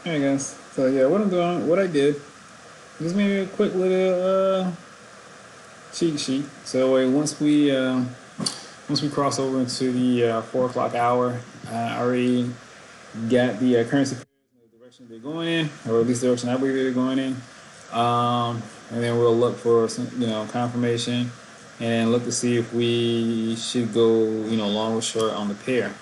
Alright guys, so yeah, what I'm doing, what I did, just maybe a quick little cheat sheet. So once we cross over into the 4 o'clock hour, I already got the currency pairs and the direction they're going in, or at least the direction I believe they're going in. And then we'll look for some, confirmation, and look to see if we should go, long or short on the pair.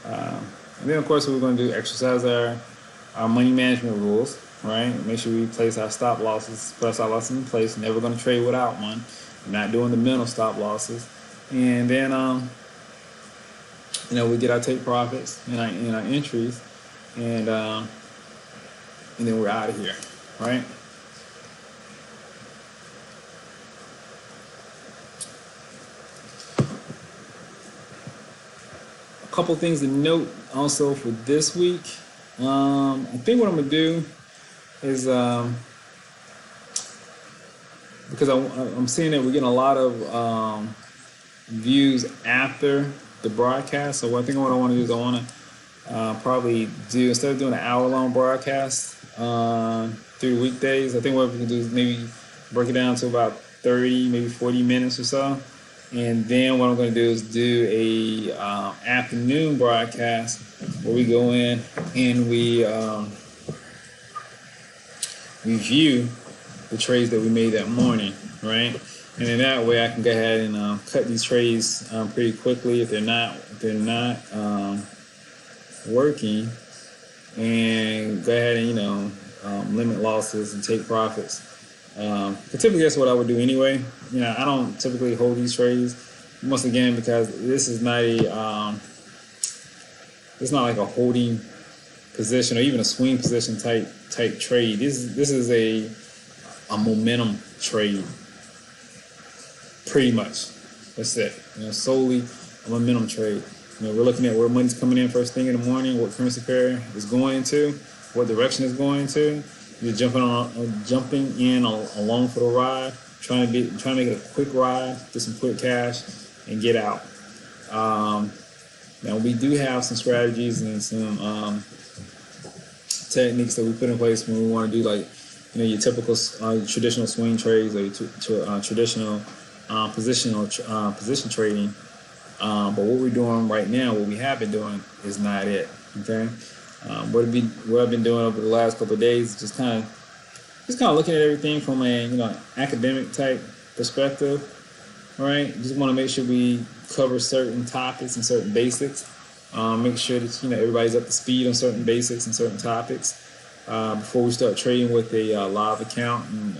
And then of course we're going to do exercise our money management rules, right? Make sure we place our stop losses, put our stop losses in place. Never going to trade without one. Not doing the mental stop losses. And then, we get our take profits and our entries, and then we're out of here, right? A couple things to note also for this week. I think what I'm gonna do is because I'm seeing that we're getting a lot of views after the broadcast. So I think what I want to do is I want to probably do, instead of doing an hour-long broadcast through weekdays, I think what we can do is maybe break it down to about 30, maybe 40 minutes or so. And then what I'm going to do is do a afternoon broadcast where we go in and we review the trades that we made that morning, right? And then that way I can go ahead and cut these trades pretty quickly if they're not working, and go ahead and limit losses and take profits. But typically that's what I would do anyway. I don't typically hold these trades, once again, because this is not it's not like a holding position or even a swing position type trade. This is a momentum trade, pretty much. That's it. Solely a momentum trade. We're looking at where money's coming in first thing in the morning, what currency pair is going into, what direction it's going to. You're jumping in along for the ride, trying to make it a quick ride, get some quick cash, and get out. Now we do have some strategies and some techniques that we put in place when we want to do your typical traditional swing trades or your traditional position trading. But what we're doing right now, what we have been doing, is not it. Okay. What I've been doing over the last couple of days is just kind of looking at everything from a academic type perspective, right? Just want to make sure we cover certain topics and certain basics. Make sure that everybody's up to speed on certain basics and certain topics before we start trading with a live account, and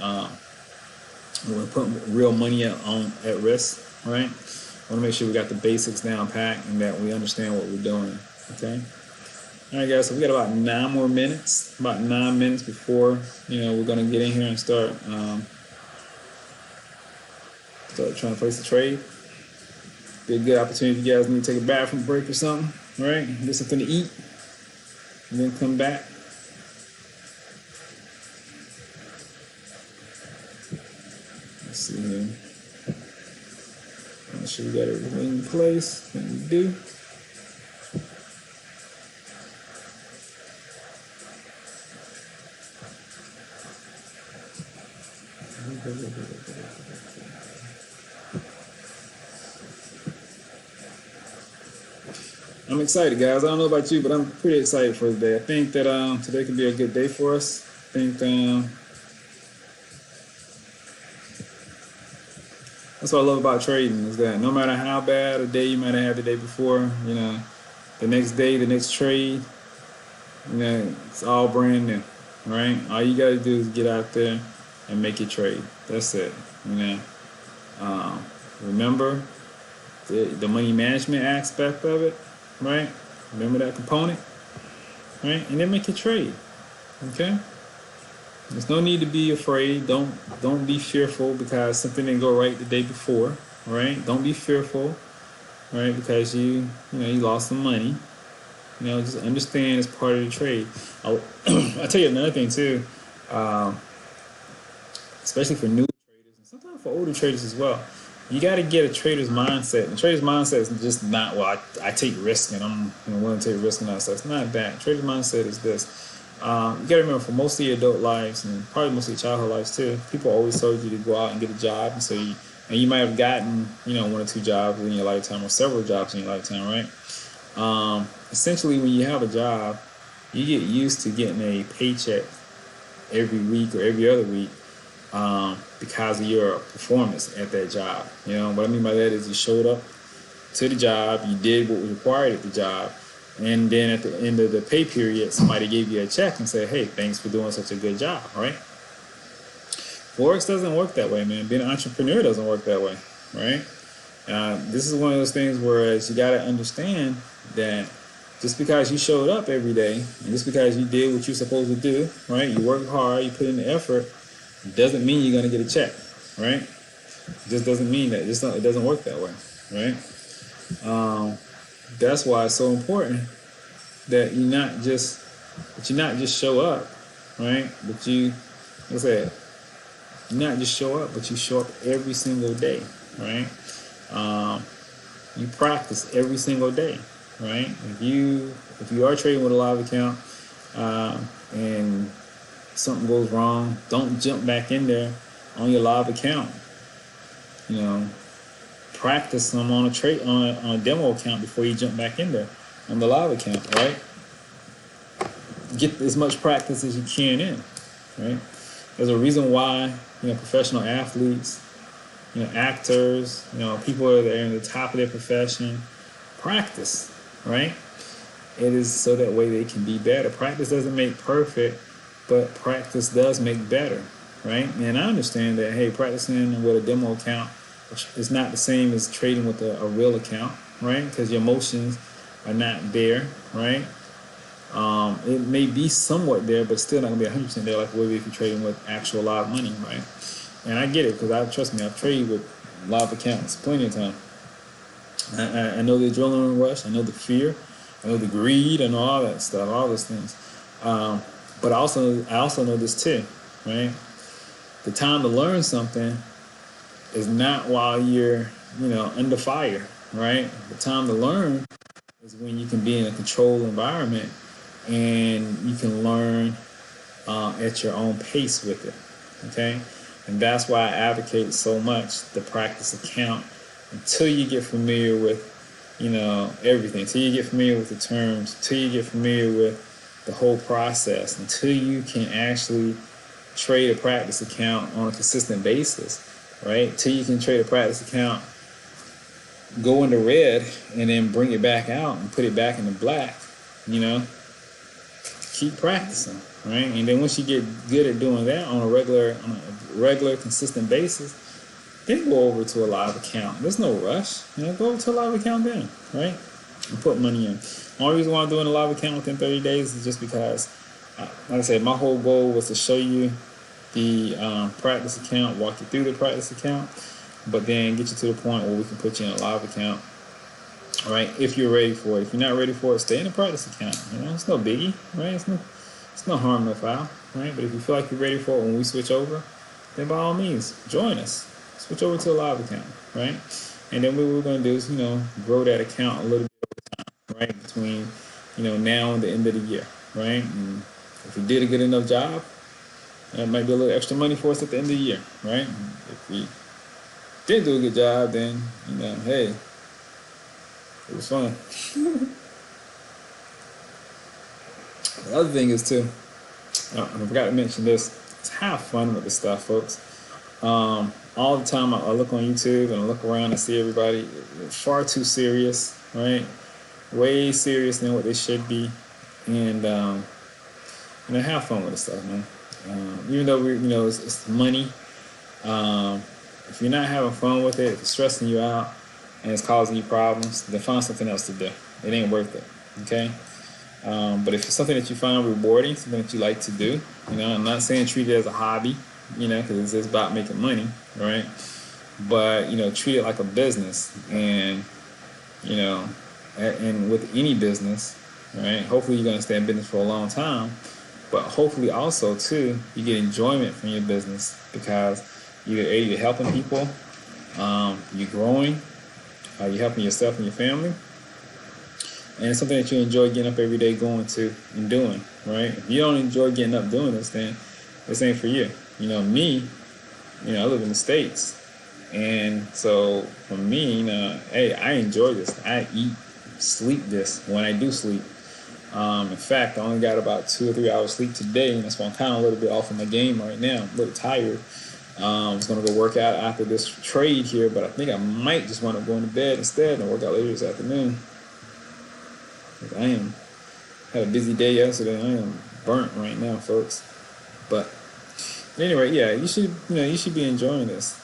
we're putting real money at risk, right? I want to make sure we got the basics down pat and that we understand what we're doing. Okay. All right, guys. So we got about 9 more minutes. About 9 minutes before we're gonna get in here and start trying to place a trade. Be a good opportunity if you guys need to take a bathroom break or something, right? Get something to eat, and then come back. Let's see here. Make sure we got everything in place. What we do. I'm excited, guys. I don't know about you, but I'm pretty excited for the day. I think that today could be a good day for us. I think That's what I love about trading is that no matter how bad a day you might have had the day before, the next day, the next trade, it's all brand new, right? All you got to do is get out there and make your trade. That's it. You know, um, remember the money management aspect of it, right? Remember that component, right? And then make your trade. Okay. There's no need to be afraid. Don't be fearful because something didn't go right the day before, right? Don't be fearful, right? Because you lost some money. Just understand it's part of the trade. I'll tell you another thing too, um, especially for new traders and sometimes for older traders as well. You got to get a trader's mindset. And trader's mindset is just not, well, I take risk and I'm willing to take risk and all that stuff. It's not that. Trader's mindset is this. You got to remember, for most of your adult lives and probably most of your childhood lives too, people always told you to go out and get a job, and you might have gotten one or two jobs in your lifetime or several jobs in your lifetime, right? Essentially, when you have a job, you get used to getting a paycheck every week or every other week because of your performance at that job. What I mean by that is you showed up to the job, you did what was required at the job, and then at the end of the pay period, somebody gave you a check and said, hey, thanks for doing such a good job, right? Forex doesn't work that way, man. Being an entrepreneur doesn't work that way, right? This is one of those things where you got to understand that just because you showed up every day and just because you did what you're supposed to do, right? You worked hard, you put in the effort, doesn't mean you're going to get a check, right? It just doesn't mean that. It doesn't work that way, right? That's why it's so important that you not just show up, right? But like I said, you not just show up, but you show up every single day, right? You practice every single day, right? If you are trading with a live account and something goes wrong, don't jump back in there on your live account. Practice them on a demo account before you jump back in there on the live account, right? Get as much practice as you can in, right? There's a reason why professional athletes, actors, people that are in the top of their profession practice, right? It is so that way they can be better. Practice doesn't make perfect, but practice does make better, right? And I understand that, hey, practicing with a demo account is not the same as trading with a real account, right? Because your emotions are not there, right? It may be somewhat there, but still not going to be 100% there like it would be if you're trading with actual live money, right? And I get it because trust me, I've traded with live accounts plenty of time. I know the adrenaline rush, I know the fear, I know the greed, I know all that stuff, all those things. But I also know this too, right? The time to learn something is not while you're, under fire, right? The time to learn is when you can be in a controlled environment and you can learn at your own pace with it, okay? And that's why I advocate so much the practice account until you get familiar with, everything, until you get familiar with the terms, until you get familiar with the whole process, until you can actually trade a practice account on a consistent basis, right? Until you can trade a practice account, go into red, and then bring it back out and put it back into black, keep practicing, right? And then once you get good at doing that on a regular, consistent basis, then go over to a live account. There's no rush. Go over to a live account then, right? And put money in. The only reason why I'm doing a live account within 30 days is just because, like I said, my whole goal was to show you the practice account, walk you through the practice account, but then get you to the point where we can put you in a live account. All right, if you're ready for it. If you're not ready for it, stay in the practice account. It's no biggie, right? It's no harm, no foul, right? But if you feel like you're ready for it when we switch over, then by all means, join us. Switch over to a live account, right? And then what we're going to do is, grow that account a little bit over time, right? Between, now and the end of the year, right? And if we did a good enough job, that might be a little extra money for us at the end of the year, right? If we didn't do a good job, then, hey, it was fun. The other thing is too, I forgot to mention this, is have fun with this stuff, folks. all the time I look on YouTube and I look around and see everybody far too serious, right? Way serious than what they should be, and have fun with the stuff, man. Even though it's money. If you're not having fun with it, if it's stressing you out and it's causing you problems, then find something else to do. It ain't worth it. Okay. But if it's something that you find rewarding, something that you like to do, I'm not saying treat it as a hobby, because it's about making money, right? But treat it like a business, and and with any business, right? Hopefully you're gonna stay in business for a long time, but hopefully also too you get enjoyment from your business because you're helping people, you're growing, you're helping yourself and your family. And it's something that you enjoy getting up every day going to and doing, right? If you don't enjoy getting up doing this, then this ain't for you. Me, I live in the States. And so for me, hey, I enjoy this. I eat, sleep this when I do sleep. In fact, I only got about 2 or 3 hours sleep today, and that's why I'm kind of a little bit off of my game right now. I'm a little tired. I was going to go work out after this trade here, but I think I might just want to go into bed instead and work out later this afternoon. I had a busy day yesterday. I am burnt right now, folks. But anyway, yeah, you should be enjoying this.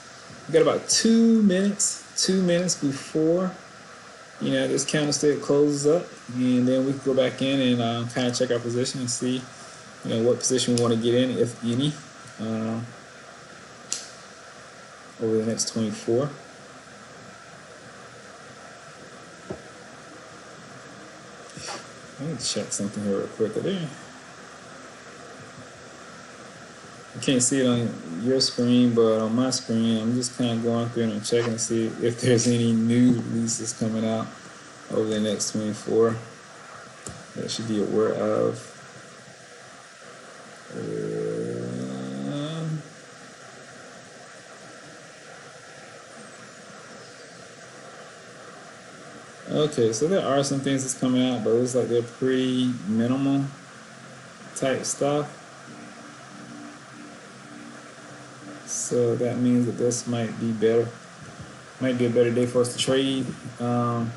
We got about 2 minutes before this candlestick closes up, and then we can go back in and kind of check our position and see what position we want to get in, if any, over the next 24. Let me check something here real quick. There, I can't see it on your screen, but on my screen, I'm just kind of going through and I'm checking to see if there's any new releases coming out over the next 24 that I should be aware of. Okay, so there are some things that's coming out, but it looks like they're pretty minimal type stuff. So that means that this might be better. Might be a better day for us to trade than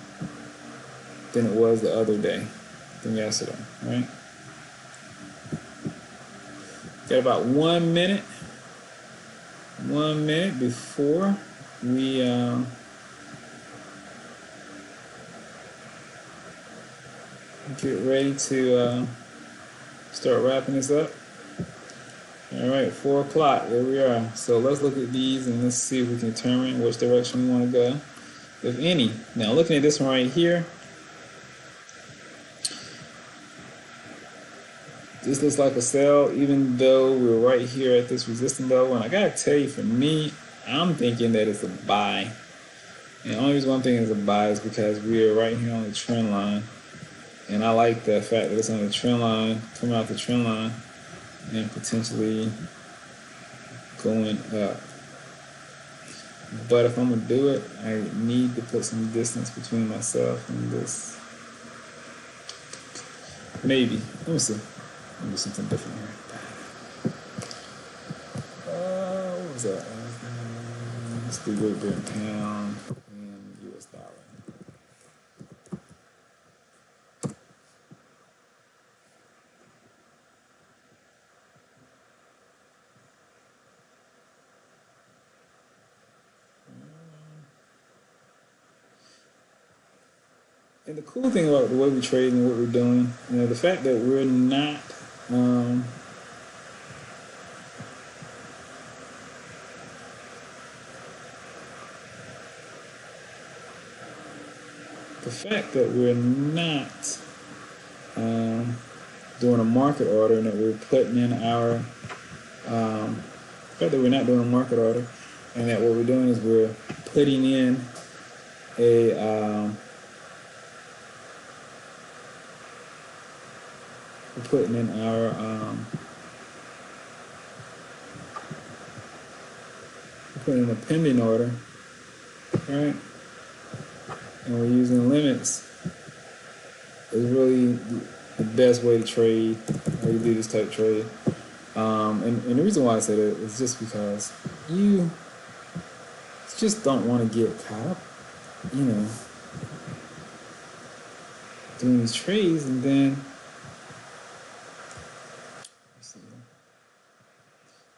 it was the other day, than yesterday, right? Got about 1 minute. 1 minute before we get ready to start wrapping this up. All right, 4 o'clock, there we are. So let's look at these and let's see if we can determine which direction we want to go, if any. Now looking at this one right here, this looks like a sell, even though we're right here at this resistance level. And I gotta tell you, for me, I'm thinking that it's a buy. And the only reason I'm thinking it's a buy is because we're right here on the trend line. And I like the fact that it's on the trend line, coming out the trend line, and potentially going up. But if I'm gonna do it, I need to put some distance between myself and this. Maybe. Let me see. Let me do something different here. What was that? Let's do Great Britain pound and US dollar. And the cool thing about the way we trade and what we're doing, the fact that we're not doing a market order, and that we're putting in our the fact that we're not doing a market order, and that what we're doing is we're putting in a we're putting in our we're putting in a pending order, right? And we're using limits. Is really the best way to trade, or to do this type of trade. And the reason why I say that is just because you just don't want to get caught up, you know, doing these trades, and then let's see,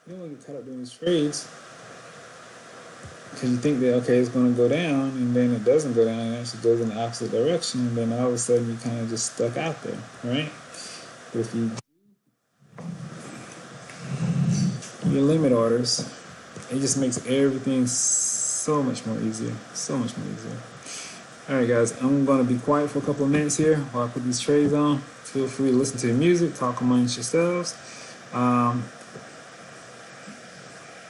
you don't want to get caught up doing these trades because you think that okay, it's going to go down, and then it doesn't go down, and it actually goes in the opposite direction, and then all of a sudden you kind of just stuck out there, right? But if you your limit orders, it just makes everything so much more easier, so much more easier. All right, guys, I'm going to be quiet for a couple of minutes here while I put these trades on. Feel free to listen to the music, talk amongst yourselves.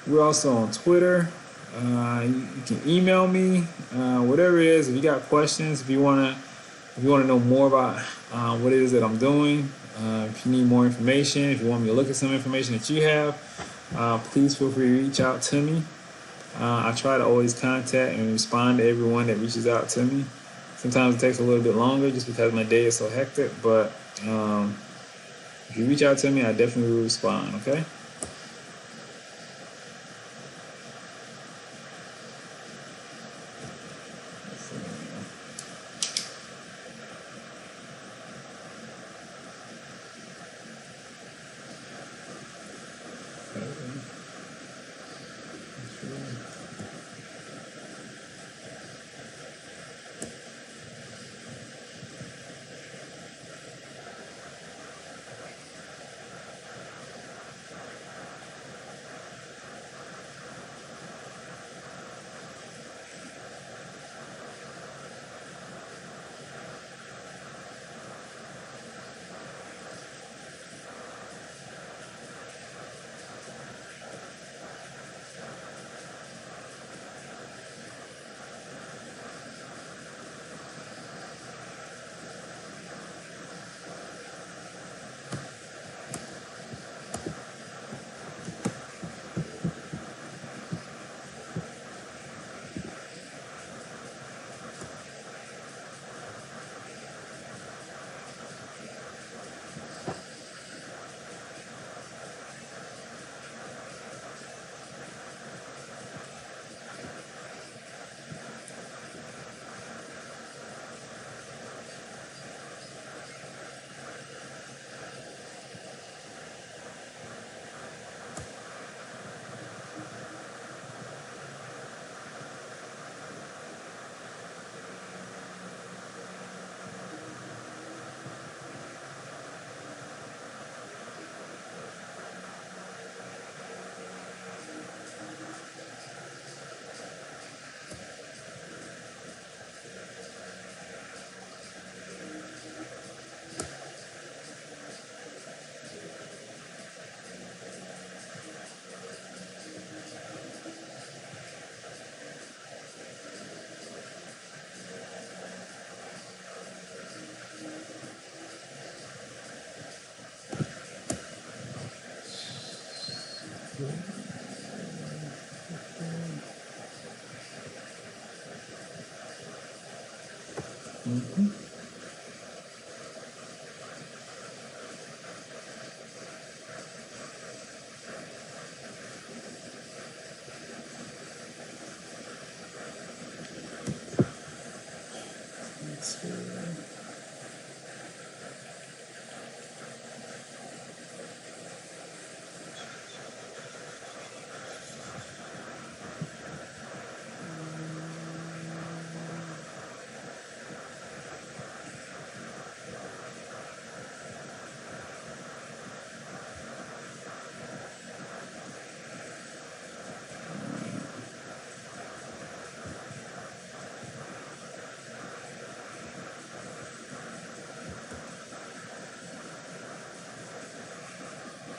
We're also on Twitter. You can email me, whatever it is. If you got questions, if you wanna know more about what it is that I'm doing, if you need more information, if you want me to look at some information that you have, please feel free to reach out to me. I try to always contact and respond to everyone that reaches out to me. Sometimes it takes a little bit longer just because my day is so hectic, but if you reach out to me, I definitely will respond, okay?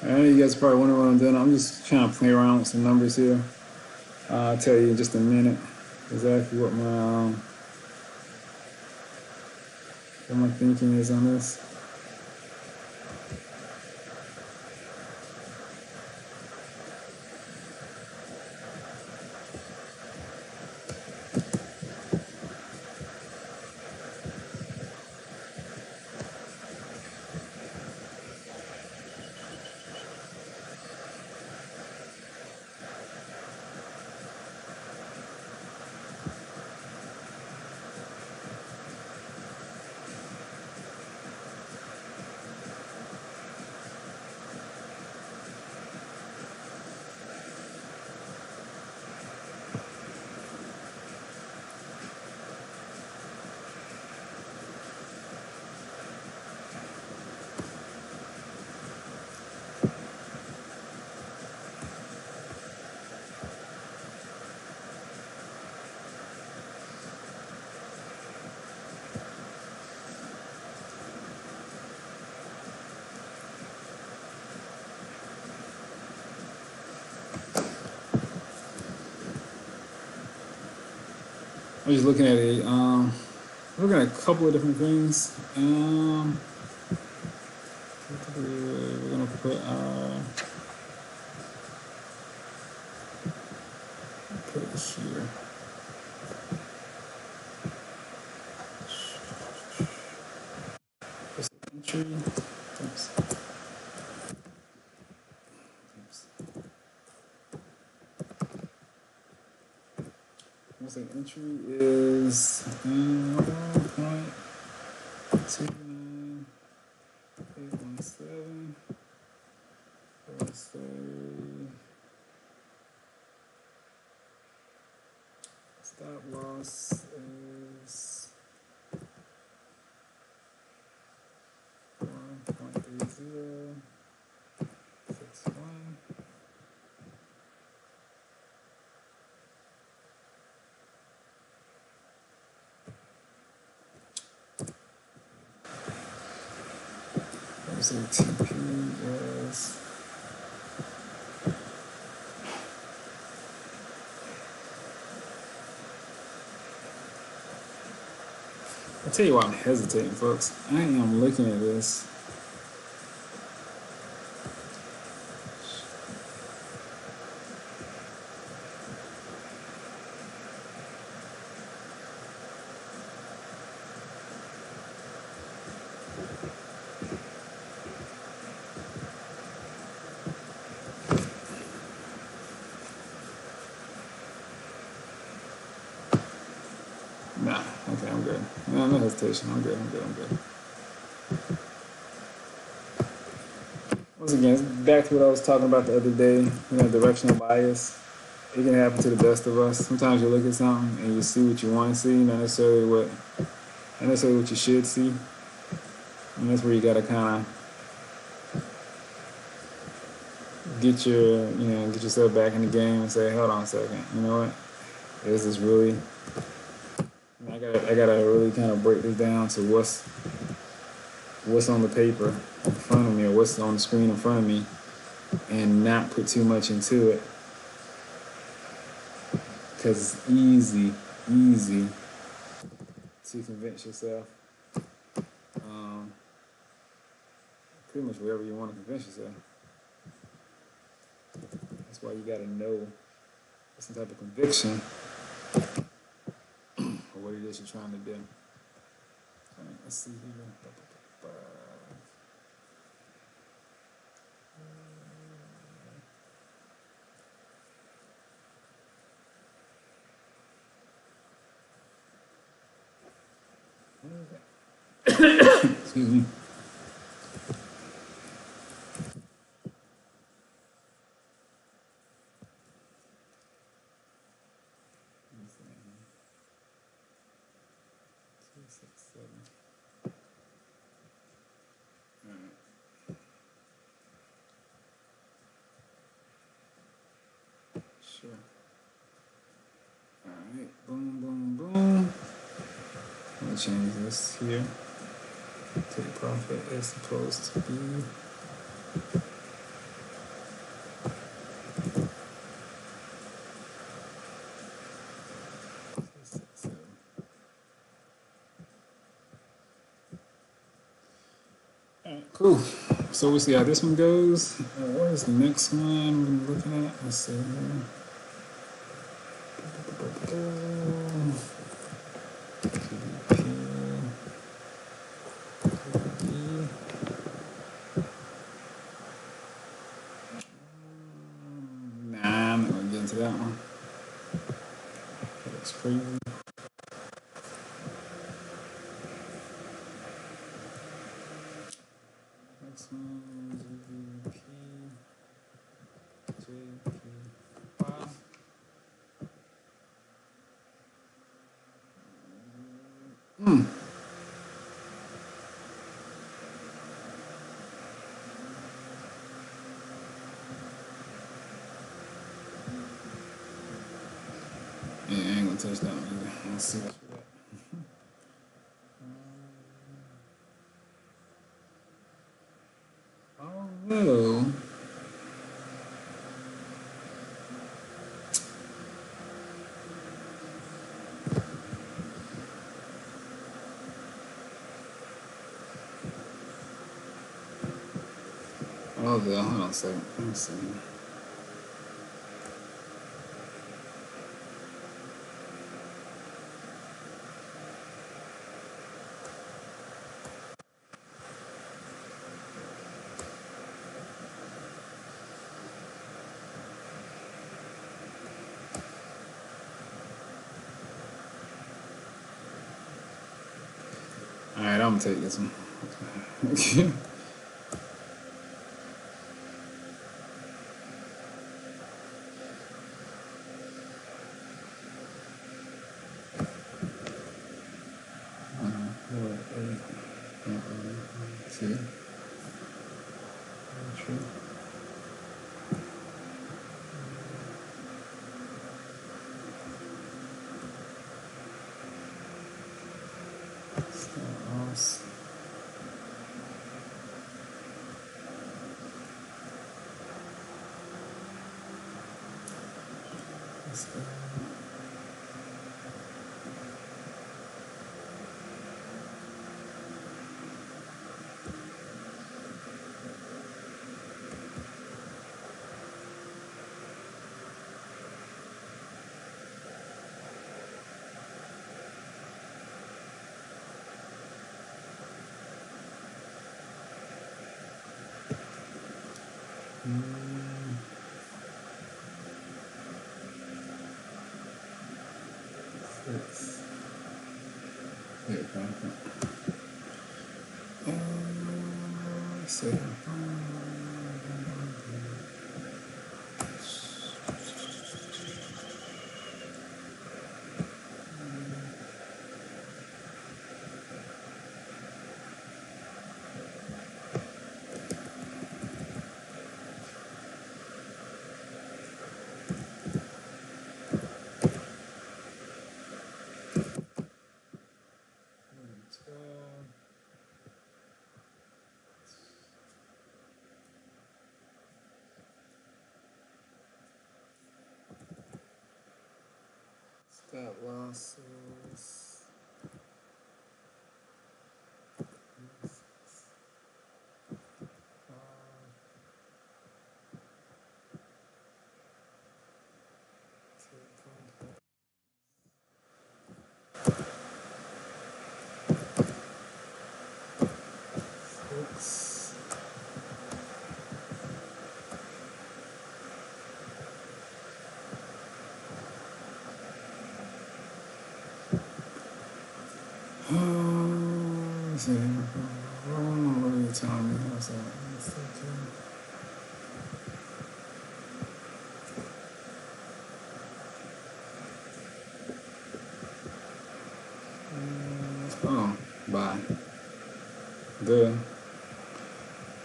I know you guys probably wondering what I'm doing. I'm just trying to play around with some numbers here. I'll tell you in just a minute exactly what my thinking is on this. I'm just looking at looking at a couple of different things. We're gonna put it here. Entry. Oops. Let's say entry is 1.29817. Let's say stop loss is 1.3061. Let's say TP is I tell you why I'm hesitating, folks. I am looking at this. Nah, okay, I'm good. No hesitation. I'm good. Once again, it's back to what I was talking about the other day. Directional bias. It can happen to the best of us. Sometimes you look at something and you see what you want to see, not necessarily what you should see. And that's where you gotta kind of get yourself back in the game and say, hold on a second. You know what? This is really. I gotta really kind of break this down to what's on the paper in front of me or what's on the screen in front of me, and not put too much into it, because it's easy to convince yourself pretty much whatever you want to convince yourself. That's why you gotta know some type of conviction or what it is you're trying to do. All right, let's see here. Excuse me. Sure. All right. Boom. Let me change this here. Take profit is supposed to be. Alright, cool. So we'll see how this one goes. What is the next one we're looking at? Let's see here. Nah, I'm not gonna get into that one. That looks crazy. Next one, GBP, JPY. Yeah, I ain't gonna touch that one either. Let's see what's for that. Although, Okay, hold on a second. Let me see. All right, I'm gonna take this one. See? True. Stars. Six. Eight, seven. Stop losses. Six. Let's see. What are you telling me? What's that? Oh, bye. Good.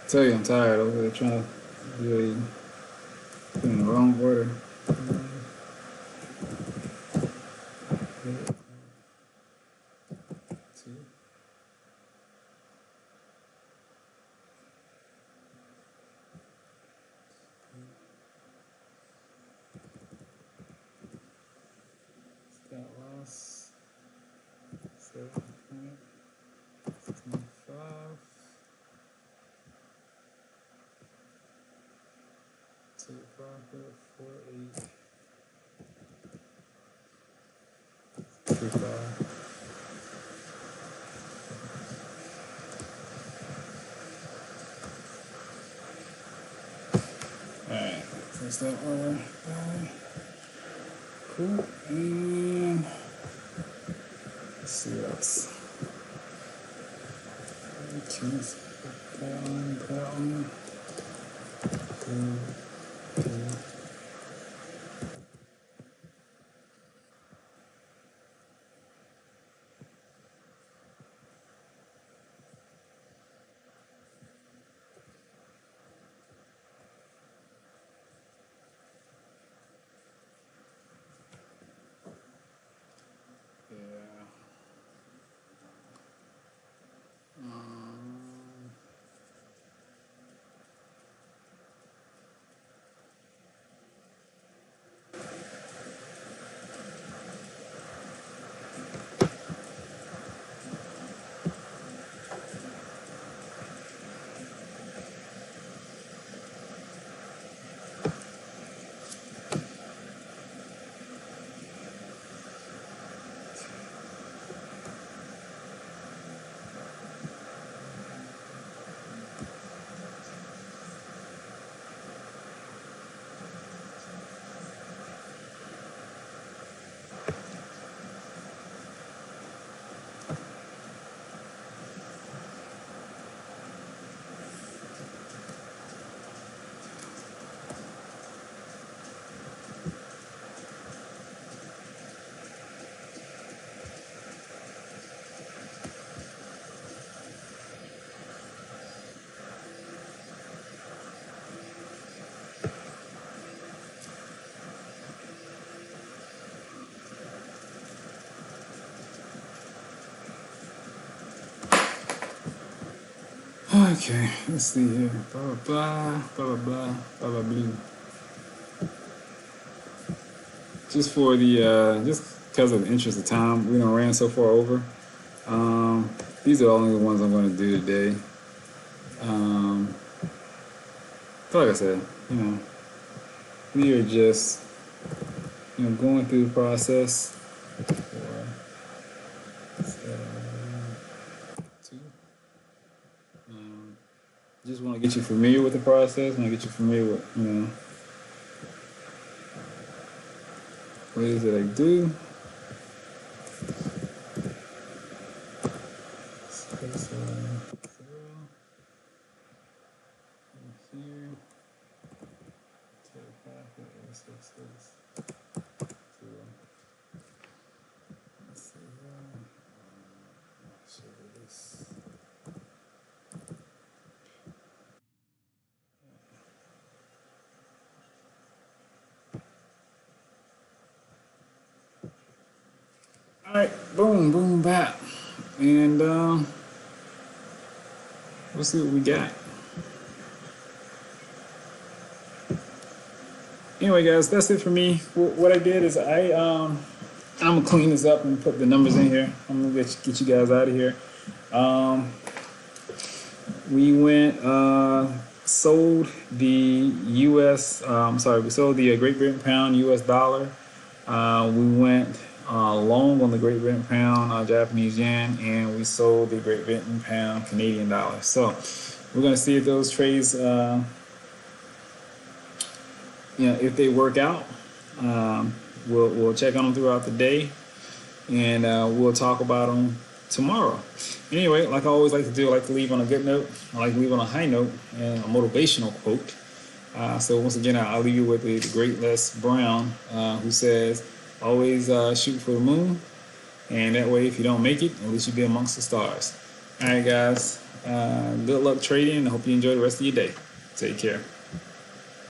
Tell you I'm tired over there trying to really put in the wrong order. Two. Stop loss. 7.65. Take profit 4.825. Alright, that's that order. Cool. And let's see what else. Choose that one, that one. Two. Yeah. Okay, let's see here. Blah blah blah blah blah blah blah blah. Just for the just because of the interest of time, we don't ran so far over. These are only the ones I'm going to do today. But like I said, we are just going through the process. For, two. Just want to get you familiar with the process. Want to get you familiar with what it is that I do. All right, boom, boom, bap, and we'll see what we got. Anyway, guys, that's it for me. What I did is I'm gonna clean this up and put the numbers in here. I'm gonna get you guys out of here. We went sold the U.S. We sold the Great Britain pound U.S. dollar. We went long on the Great Britain pound Japanese yen, and we sold the Great Britain pound Canadian dollar. So we're gonna see if those trades, if they work out. We'll check on them throughout the day, and we'll talk about them tomorrow. Anyway, like I always like to do, I like to leave on a good note. I like to leave on a high note and a motivational quote. So once again, I'll leave you with the great Les Brown, who says, always shoot for the moon. And that way, if you don't make it, at least you'll be amongst the stars. All right, guys. Good luck trading. I hope you enjoy the rest of your day. Take care.